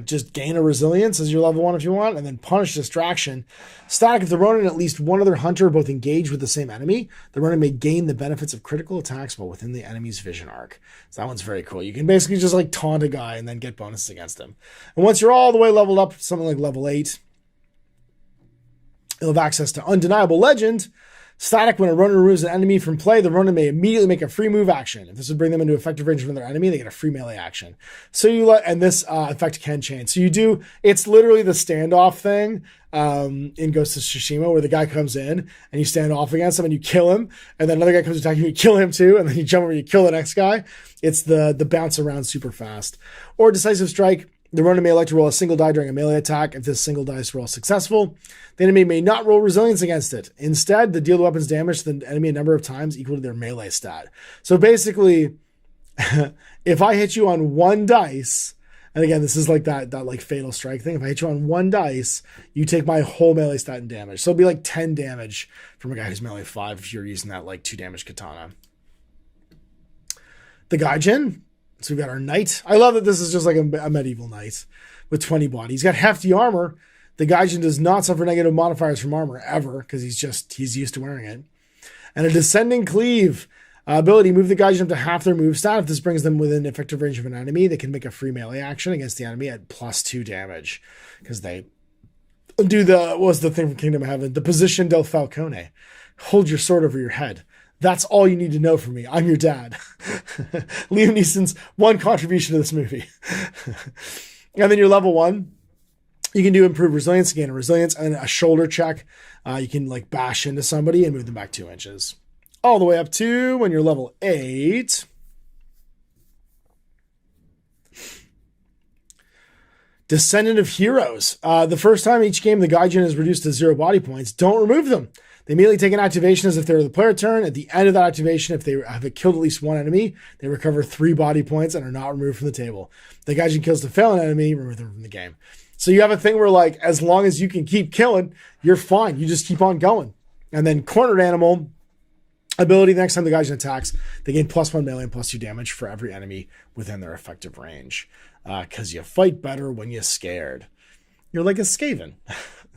Just gain a resilience as your level 1 if you want, and then punish distraction. Static if the Ronin and at least one other hunter both engage with the same enemy, the Ronin may gain the benefits of critical attacks while within the enemy's vision arc. So that one's very cool. You can basically just like taunt a guy and then get bonuses against him. And once you're all the way leveled up, something like level 8, you'll have access to Undeniable Legend. Static, when a Ronin removes an enemy from play, the Ronin may immediately make a free move action. If this would bring them into effective range from their enemy, they get a free melee action. So and this effect can change. So it's literally the standoff thing in Ghost of Tsushima where the guy comes in and you stand off against him and you kill him, and then another guy comes attacking you, you kill him too, and then you jump over, you kill the next guy. It's the bounce around super fast. Or Decisive Strike. The Ronin may elect to roll a single die during a melee attack. If this single dice roll is successful, the enemy may not roll resilience against it. Instead, the deal the weapon's damage to the enemy a number of times equal to their melee stat. So basically, if I hit you on 1 dice, and again, this is like that like fatal strike thing. If I hit you on 1 dice, you take my whole melee stat in damage. So it'll be like 10 damage from a guy who's melee 5 if you're using that like 2 damage katana. The Gaijin. So we've got our knight. I love that this is just like a medieval knight with 20 body. He's got hefty armor. The Gaijin does not suffer negative modifiers from armor ever because he's used to wearing it. And a descending cleave. Ability, move the Gaijin up to half their move stat. If this brings them within effective range of an enemy, they can make a free melee action against the enemy at +2 damage. Because they do what was the thing from Kingdom of Heaven? The position del Falcone. Hold your sword over your head. That's all you need to know from me. I'm your dad. Liam Neeson's one contribution to this movie. And then your level 1, you can do improved resilience, gain a resilience, and a shoulder check. You can like bash into somebody and move them back 2 inches. All the way up to when you're level 8. Descendant of Heroes. The first time each game the Gaijin is reduced to 0 body points, don't remove them. They immediately take an activation as if they were the player turn. At the end of that activation, if they have killed at least 1 enemy, they recover 3 body points and are not removed from the table. The Gaijin kills the fail an enemy, remove them from the game. So you have a thing where like, as long as you can keep killing, you're fine. You just keep on going. And then Cornered Animal. Ability, the next time the Gaijin attacks, they gain +1 melee and +2 damage for every enemy within their effective range. Because you fight better when you're scared. You're like a Skaven.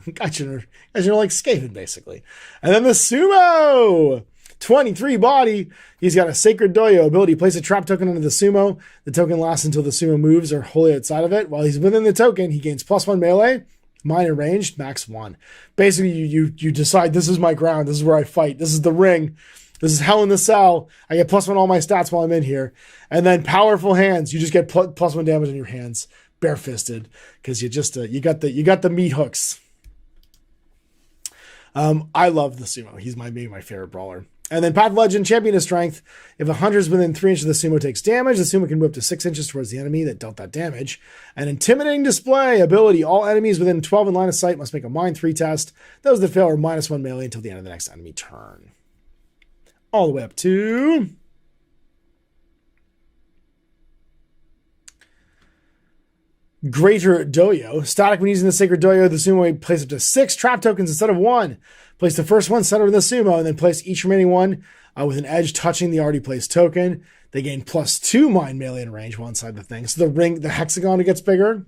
Gaijin are like Skaven, basically. And then the Sumo! 23 body. He's got a Sacred Doyo ability. Place a trap token under the Sumo. The token lasts until the Sumo moves or wholly outside of it. While he's within the token, he gains +1 melee, minor ranged, max 1. Basically, you decide, this is my ground. This is where I fight. This is the ring. This is hell in the cell. I get +1 all my stats while I'm in here. And then powerful hands. You just get +1 damage in your hands. Barefisted. Because you got the meat hooks. I love the Sumo. He's maybe my favorite brawler. And then Path of Legend, Champion of Strength. If a hunter is within 3 inches of the Sumo takes damage, the Sumo can move up to 6 inches towards the enemy that dealt that damage. An Intimidating Display ability. All enemies within 12 in line of sight must make a Mind 3 test. Those that fail are -1 melee until the end of the next enemy turn. All the way up to Greater Doyo. Static when using the Sacred Doyo, the Sumo may place up to 6 trap tokens instead of 1. Place the first one center of the Sumo, and then place each remaining one with an edge touching the already placed token. They gain +2 mind melee and range while inside the thing. So the hexagon gets bigger.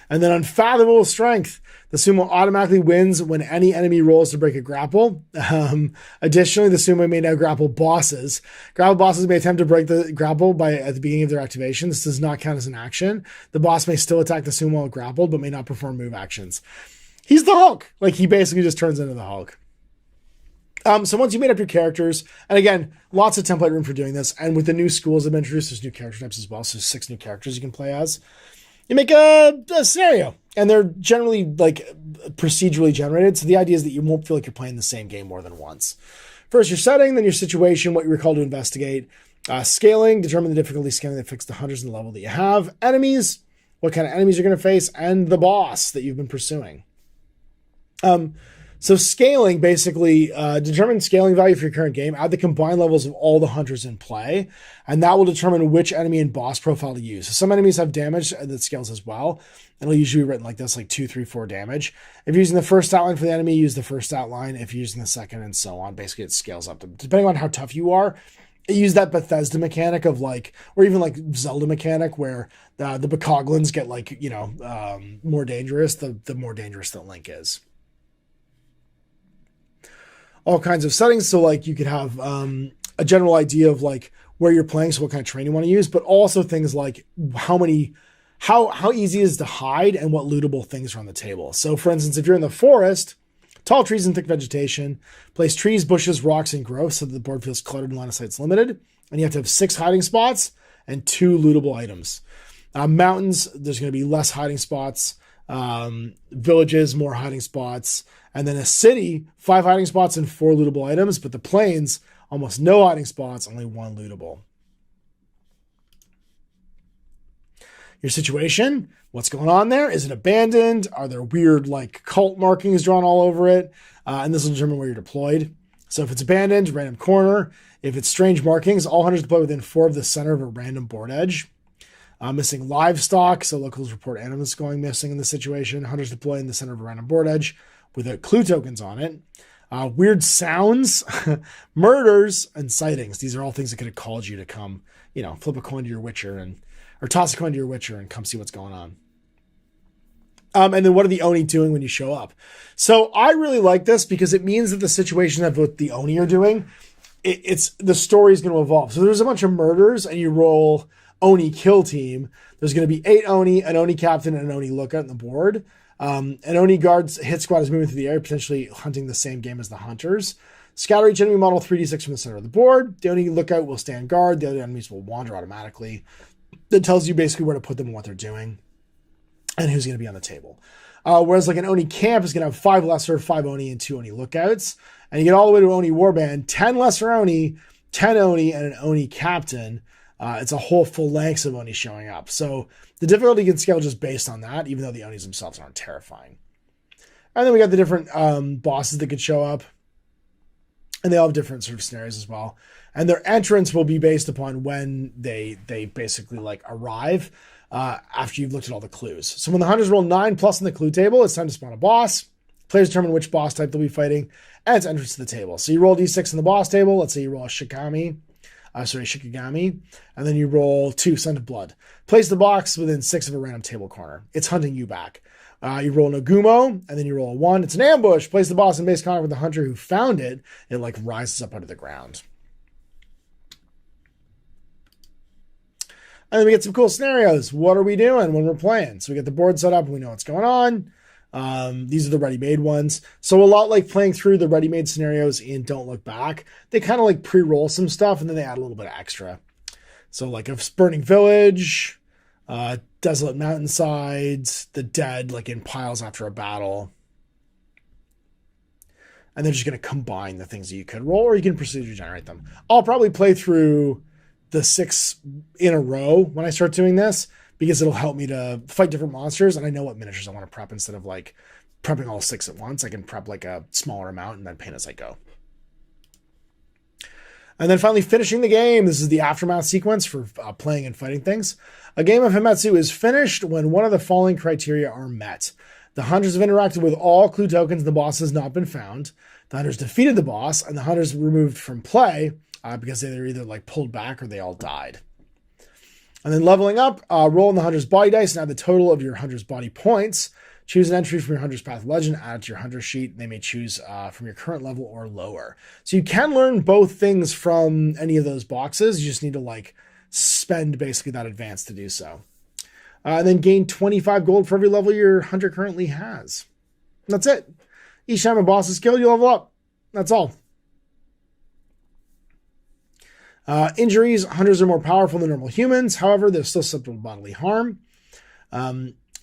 And then Unfathomable Strength. The sumo automatically wins when any enemy rolls to break a grapple. Additionally, the sumo may now grapple bosses. Grapple bosses may attempt to break the grapple at the beginning of their activation. This does not count as an action. The boss may still attack the sumo while grappled, but may not perform move actions. He's the Hulk. Like, he basically just turns into the Hulk. So once you made up your characters, and again, lots of template room for doing this, and with the new schools that have been introduced, there's new character types as well, so 6 new characters you can play as. You make a scenario, and they're generally like procedurally generated, so the idea is that you won't feel like you're playing the same game more than once. First, your setting, then your situation, what you were called to investigate. Scaling, determine the difficulty scaling that fixes the hunters and the level that you have. Enemies, what kind of enemies you're going to face, and the boss that you've been pursuing. So scaling, basically, determine scaling value for your current game, add the combined levels of all the hunters in play, and that will determine which enemy and boss profile to use. So some enemies have damage that scales as well. It'll usually be written like this, like 2, 3, 4 damage. If you're using the first outline for the enemy, use the first outline. If you're using the second and so on, basically it scales up. Depending on how tough you are, it used that Bethesda mechanic of like, or even like Zelda mechanic where the Bokoblins get like, more dangerous, the more dangerous that Link is. All kinds of settings. So like you could have a general idea of like where you're playing, so what kind of terrain you want to use, but also things like how easy it is to hide and what lootable things are on the table. So for instance, if you're in the forest, tall trees and thick vegetation, place trees, bushes, rocks, and growth so that the board feels cluttered and line of sight's limited. And you have to have 6 hiding spots and 2 lootable items. Mountains, there's going to be less hiding spots. Villages, more hiding spots. And then a city, 5 hiding spots and 4 lootable items, but the plains, almost no hiding spots, only 1 lootable. Your situation, what's going on there? Is it abandoned? Are there weird like cult markings drawn all over it? And this will determine where you're deployed. So if it's abandoned, random corner. If it's strange markings, all hunters deploy within 4 of the center of a random board edge. Missing livestock, so locals report animals going missing in the situation. Hunters deploy in the center of a random board edge with clue tokens on it. Weird sounds, murders, and sightings. These are all things that could have called you to come, flip a coin to your Witcher or toss a coin to your Witcher and come see what's going on. And then what are the Oni doing when you show up? So I really like this because it means that the situation of what the Oni are doing, it's the story is going to evolve. So there's a bunch of murders and you roll Oni kill team. There's going to be 8 Oni, an Oni captain, and an Oni lookout on the board. An Oni guard's hit squad is moving through the air, potentially hunting the same game as the hunters. Scatter each enemy model 3d6 from the center of the board. The Oni lookout will stand guard. The other enemies will wander automatically. That tells you basically where to put them and what they're doing and who's going to be on the table. Whereas like an Oni camp is going to have 5 lesser, 5 Oni, and 2 Oni lookouts. And you get all the way to Oni warband, 10 lesser Oni, 10 Oni, and an Oni captain. It's a whole full length of Oni showing up. So the difficulty can scale just based on that, even though the Onis themselves aren't terrifying. And then we got the different bosses that could show up. And they all have different sort of scenarios as well. And their entrance will be based upon when they basically like arrive after you've looked at all the clues. So when the hunters roll 9+ on the clue table, it's time to spawn a boss. Players determine which boss type they'll be fighting and its entrance to the table. So you roll d6 on the boss table. Let's say you roll a Shikigami, and then you roll 2 Scent of Blood. Place the box within 6 of a random table corner. It's hunting you back. You roll an Ogumo, and then you roll a 1. It's an ambush. Place the boss in base contact with the hunter who found it. It like rises up out of the ground. And then we get some cool scenarios. What are we doing when we're playing? So we get the board set up and we know what's going on. These are the ready-made ones. So a lot like playing through the ready-made scenarios in Don't Look Back, they kind of like pre-roll some stuff and then they add a little bit of extra. So like a burning village, desolate mountainsides, the dead like in piles after a battle. And they're just going to combine the things that you could roll, or you can procedure generate them. I'll probably play through the 6 in a row when I start doing this, because it'll help me to fight different monsters. And I know what miniatures I want to prep instead of like prepping all 6 at once. I can prep like a smaller amount and then paint as I go. And then finally finishing the game. This is the aftermath sequence for playing and fighting things. A game of Hametsu is finished when one of the following criteria are met. The hunters have interacted with all clue tokens. The boss has not been found. The hunters defeated the boss, and the hunters removed from play because they were either like pulled back or they all died. And then leveling up, roll in the Hunter's body dice and add the total of your Hunter's body points. Choose an entry from your Hunter's Path Legend, add it to your Hunter sheet. They may choose from your current level or lower. So you can learn both things from any of those boxes. You just need to spend basically that advance to do so. And then gain 25 gold for every level your Hunter currently has. That's it. Each time a boss is killed, you level up. That's all. Injuries, Hunters are more powerful than normal humans. However, they're still susceptible to bodily harm.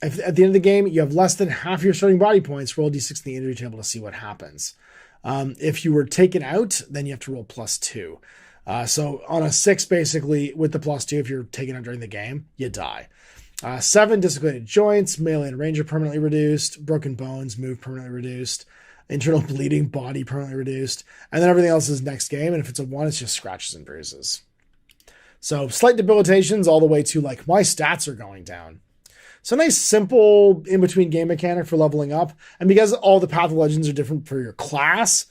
If at the end of the game, you have less than half your starting body points, roll d6 in the injury table to see what happens. If you were taken out, then you have to roll +2. So on a 6, basically, with the +2, if you're taken out during the game, you die. 7, dislocated joints, melee and range are permanently reduced. Broken bones, move permanently reduced. Internal bleeding, body permanently reduced. And then everything else is next game. And if it's a 1, it's just scratches and bruises. So slight debilitations all the way to my stats are going down. So nice, simple in-between game mechanic for leveling up. And because all the Path of Legends are different for your class,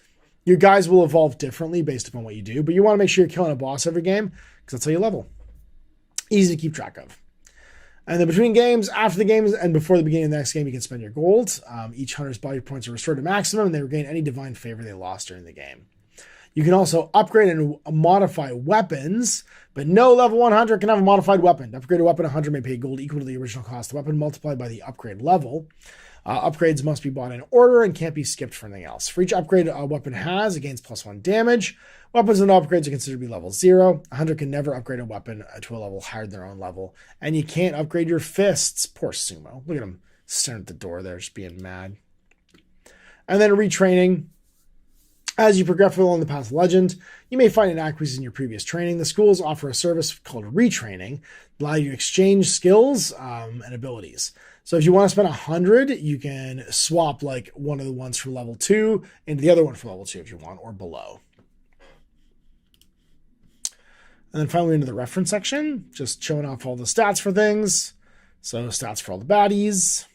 your guys will evolve differently based upon what you do. But you want to make sure you're killing a boss every game because that's how you level. Easy to keep track of. And then between games, after the games, and before the beginning of the next game, you can spend your gold. Each Hunter's body points are restored to maximum, and they regain any divine favor they lost during the game. You can also upgrade and modify weapons, but no level 1 Hunter can have a modified weapon. To upgrade a weapon, a Hunter may pay gold equal to the original cost of the weapon multiplied by the upgrade level. Upgrades must be bought in order and can't be skipped for anything else. For each upgrade a weapon has, it gains +1 damage. Weapons and upgrades are considered to be level 0. A Hunter can never upgrade a weapon to a level higher than their own level. And you can't upgrade your fists. Poor Sumo. Look at him staring at the door there, just being mad. And then retraining. As you progress along the path of legend, you may find inaccuracies in your previous training. The schools offer a service called retraining, allow you to exchange skills and abilities. So if you want to spend 100, you can swap one of the ones from level 2 into the other one from level 2 if you want, or below. And then finally into the reference section, just showing off all the stats for things. So stats for all the baddies.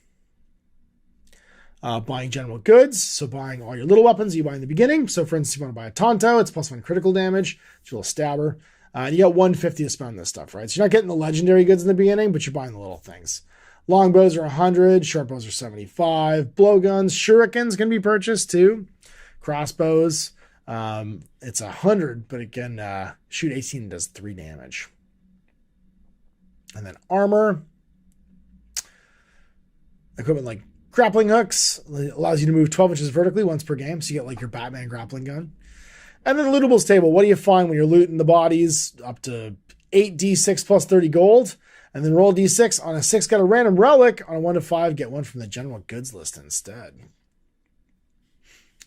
Buying general goods, so buying all your little weapons you buy in the beginning. So for instance, you want to buy a Tonto, it's +1 critical damage, it's a little stabber. And you got 150 to spend on this stuff, right? So you're not getting the legendary goods in the beginning, but you're buying the little things. Longbows are 100, short bows are 75, blowguns, shurikens can be purchased too. Crossbows, it's 100, but it can shoot 18 and does 3 damage. And then armor, equipment like grappling hooks, allows you to move 12 inches vertically once per game, so you get your Batman grappling gun. And then lootables table, what do you find when you're looting the bodies? Up to 8d6 plus 30 gold, and then roll d6. On a 6, get a random relic. On a 1 to 5, get one from the general goods list instead.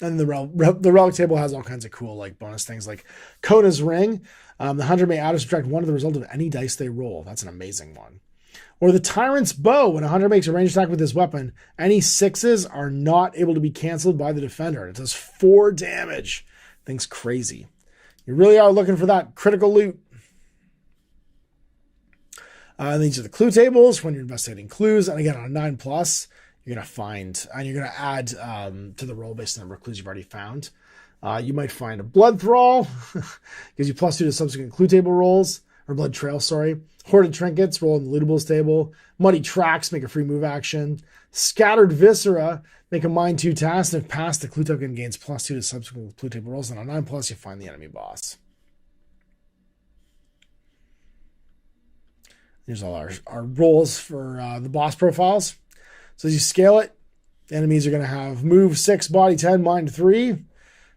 And the relic table has all kinds of cool bonus things like Kona's ring. The Hunter may add or subtract 1 to the result of any dice they roll. That's an amazing one. Or the Tyrant's Bow. When a Hunter makes a ranged attack with this weapon, any 6s are not able to be canceled by the defender. It does 4 damage. Thing's crazy. You really are looking for that critical loot. These are the clue tables when you're investigating clues. And again, on a 9+, you're going to find, and you're going to add to the roll based on the number of clues you've already found. You might find a blood thrall, gives you +2 to subsequent clue table rolls, or blood trail, sorry. Hoarded trinkets, roll in the lootables table. Muddy tracks, make a free move action. Scattered viscera, make a mind 2 task, and if passed, the clue token gains +2 to subsequent clue table rolls, and on 9+, you find the enemy boss. Here's all our rolls for the boss profiles. So as you scale it, the enemies are going to have move 6, body 10, mind 3,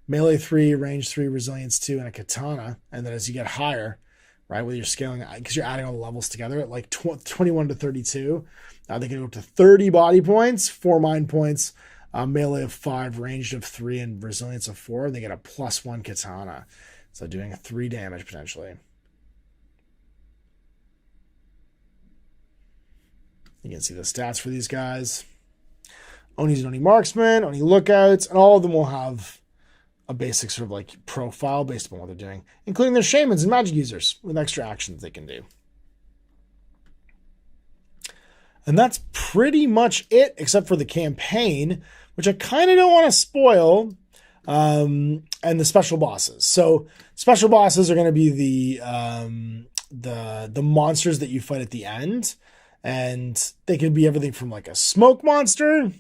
melee 3, range 3, resilience 2, and a katana. And then as you get higher, right, whether you're scaling, because you're adding all the levels together at 21 to 32, they can go up to 30 body points, 4 mind points, melee of 5, ranged of 3, and resilience of 4. And they get a +1 katana. So doing 3 damage potentially. You can see the stats for these guys. Oni's an Oni marksman, Oni lookouts, and all of them will have a basic sort of profile based upon what they're doing, including their shamans and magic users with extra actions they can do. And that's pretty much it, except for the campaign, which I kind of don't want to spoil, and the special bosses. So special bosses are going to be the monsters that you fight at the end, and they can be everything from like a smoke monster,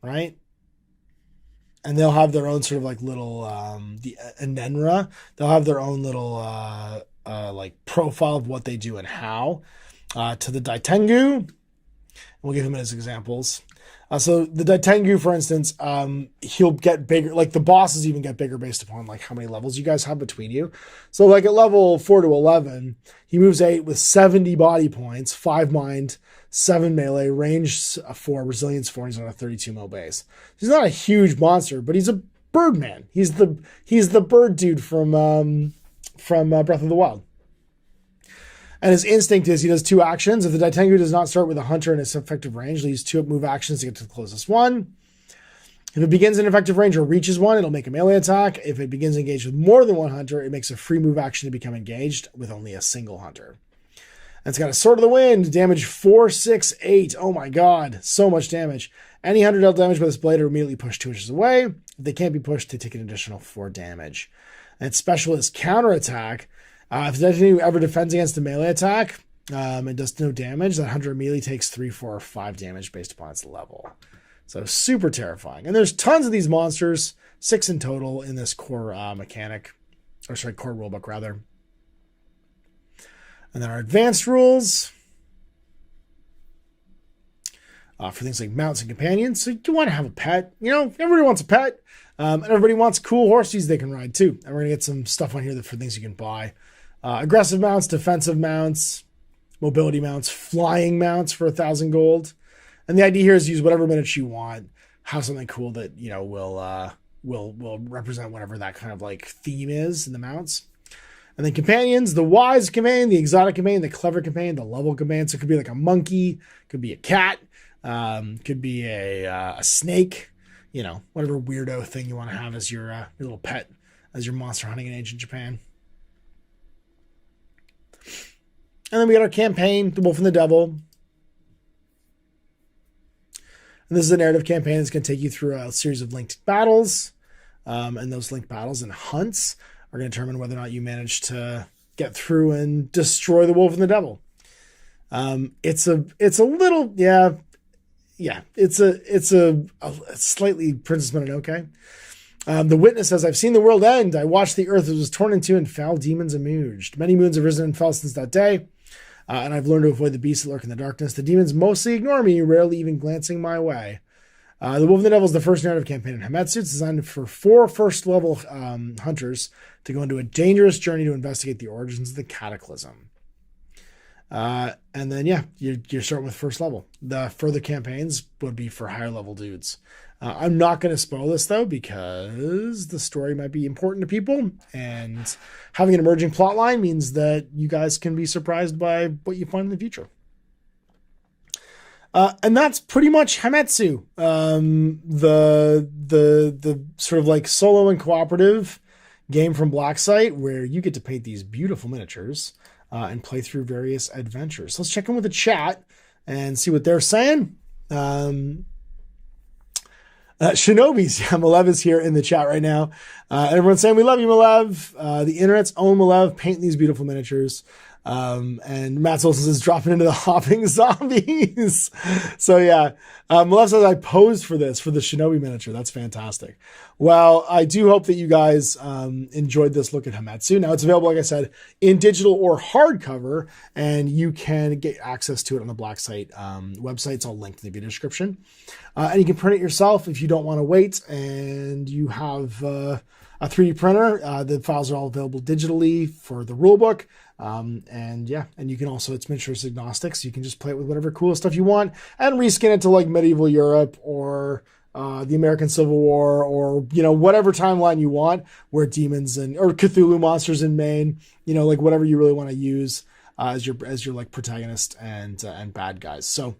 right? And they'll have their own sort of like little the Anenra. They'll have their own little like profile of what they do and how. To the Daitengu, we'll give them as examples. So the Daitengu, for instance, he'll get bigger. Like the bosses even get bigger based upon like how many levels you guys have between you. So like at level 4 to 11, he moves 8 with 70 body points, 5 mind, 7 melee, range 4, resilience 4. He's on a 32 mil base. He's not a huge monster, but he's a bird man. He's the bird dude from Breath of the Wild. And his instinct is he does 2 actions. If the Daitengu does not start with a hunter in its effective range, he'll use 2 move actions to get to the closest one. If it begins in effective range or reaches one, it'll make a melee attack. If it begins engaged with more than one hunter, it makes a free move action to become engaged with only a single hunter. And it's got a Sword of the Wind, damage 4, 6, 8. Oh my god, so much damage. Any hunter dealt damage by this blade are immediately pushed 2 inches away. If they can't be pushed, they take an additional 4 damage. And its special is counterattack. If the Daitengu ever defends against a melee attack and does no damage, that hunter immediately takes 3, 4, or 5 damage based upon its level. So super terrifying. And there's tons of these monsters, 6 in total in this core core rulebook rather. And then our advanced rules for things like mounts and companions. So you want to have a pet. You know, everybody wants a pet. And everybody wants cool horses they can ride too. And we're going to get some stuff on here for things you can buy. Aggressive mounts, defensive mounts, mobility mounts, flying mounts for 1,000 gold. And the idea here is use whatever miniature you want. Have something cool that, you know, will represent whatever that kind of like theme is in the mounts. And then companions, the wise companion, the exotic companion, the clever companion, the level companion. So it could be like a monkey, could be a cat, could be a snake, you know, whatever weirdo thing you want to have as your little pet, as your monster hunting in ancient Japan. And then we got our campaign, The Wolf and the Devil. And this is a narrative campaign that's going to take you through a series of linked battles. And those linked battles and hunts are going to determine whether or not you manage to get through and destroy the wolf and the devil. It's a little, it's a slightly Princess Mononoke. The witness says, I've seen the world end. I watched the earth as it was torn in two and foul demons emerged. Many moons have risen and fell since that day. And I've learned to avoid the beasts that lurk in the darkness. The demons mostly ignore me, rarely even glancing my way. The Wolf and the Devil is the first narrative campaign in Hametsu. It's designed for 4 first-level hunters to go into a dangerous journey to investigate the origins of the cataclysm. And then, you're starting with first level. The further campaigns would be for higher-level dudes. I'm not going to spoil this, though, because the story might be important to people, and having an emerging plot line means that you guys can be surprised by what you find in the future. And that's pretty much Hametsu. The sort of like solo and cooperative game from Blacksite where you get to paint these beautiful miniatures and play through various adventures. Let's check in with the chat and see what they're saying. Shinobi's, Malev is here in the chat right now. And everyone's saying, we love you, Malev. The internet's own Malev, paint these beautiful miniatures. And Matt Olson is dropping into the hopping zombies. So Malev says I posed for the Shinobi miniature. That's fantastic. Well, I do hope that you guys enjoyed this look at Hametsu. Now it's available, like I said, in digital or hardcover, and you can get access to it on the Blacksite website. It's all linked in the video description. And you can print it yourself if you don't want to wait, and you have a 3D printer. The files are all available digitally for the rulebook. And you can also, it's miniatures agnostic, so you can just play it with whatever cool stuff you want and reskin it to like medieval Europe or the American Civil War or, whatever timeline you want where demons or Cthulhu monsters in Maine, like whatever you really want to use as your like protagonist and bad guys. So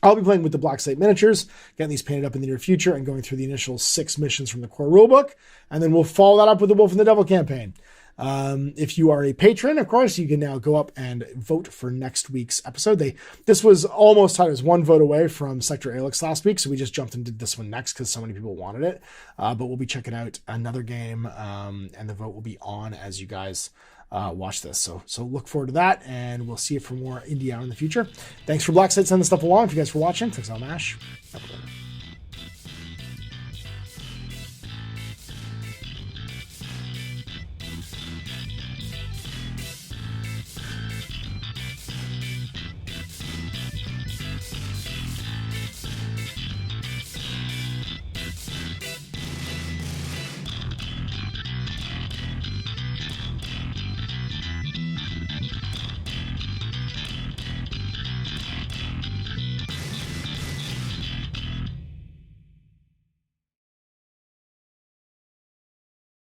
I'll be playing with the Blacksite miniatures, getting these painted up in the near future and going through the initial 6 missions from the core rulebook. And then we'll follow that up with the Wolf and the Devil campaign. If you are a patron, of course, you can now go up and vote for next week's episode. This was almost tied as one vote away from Sector Alyx last week, so we just jumped and did this one next because so many people wanted it. But we'll be checking out another game, and the vote will be on as you guys watch this. So look forward to that, and we'll see you for more Indie Hour in the future. Thanks for Blacksite sending stuff along. If you guys for watching, thanks, Mash. Have a good one.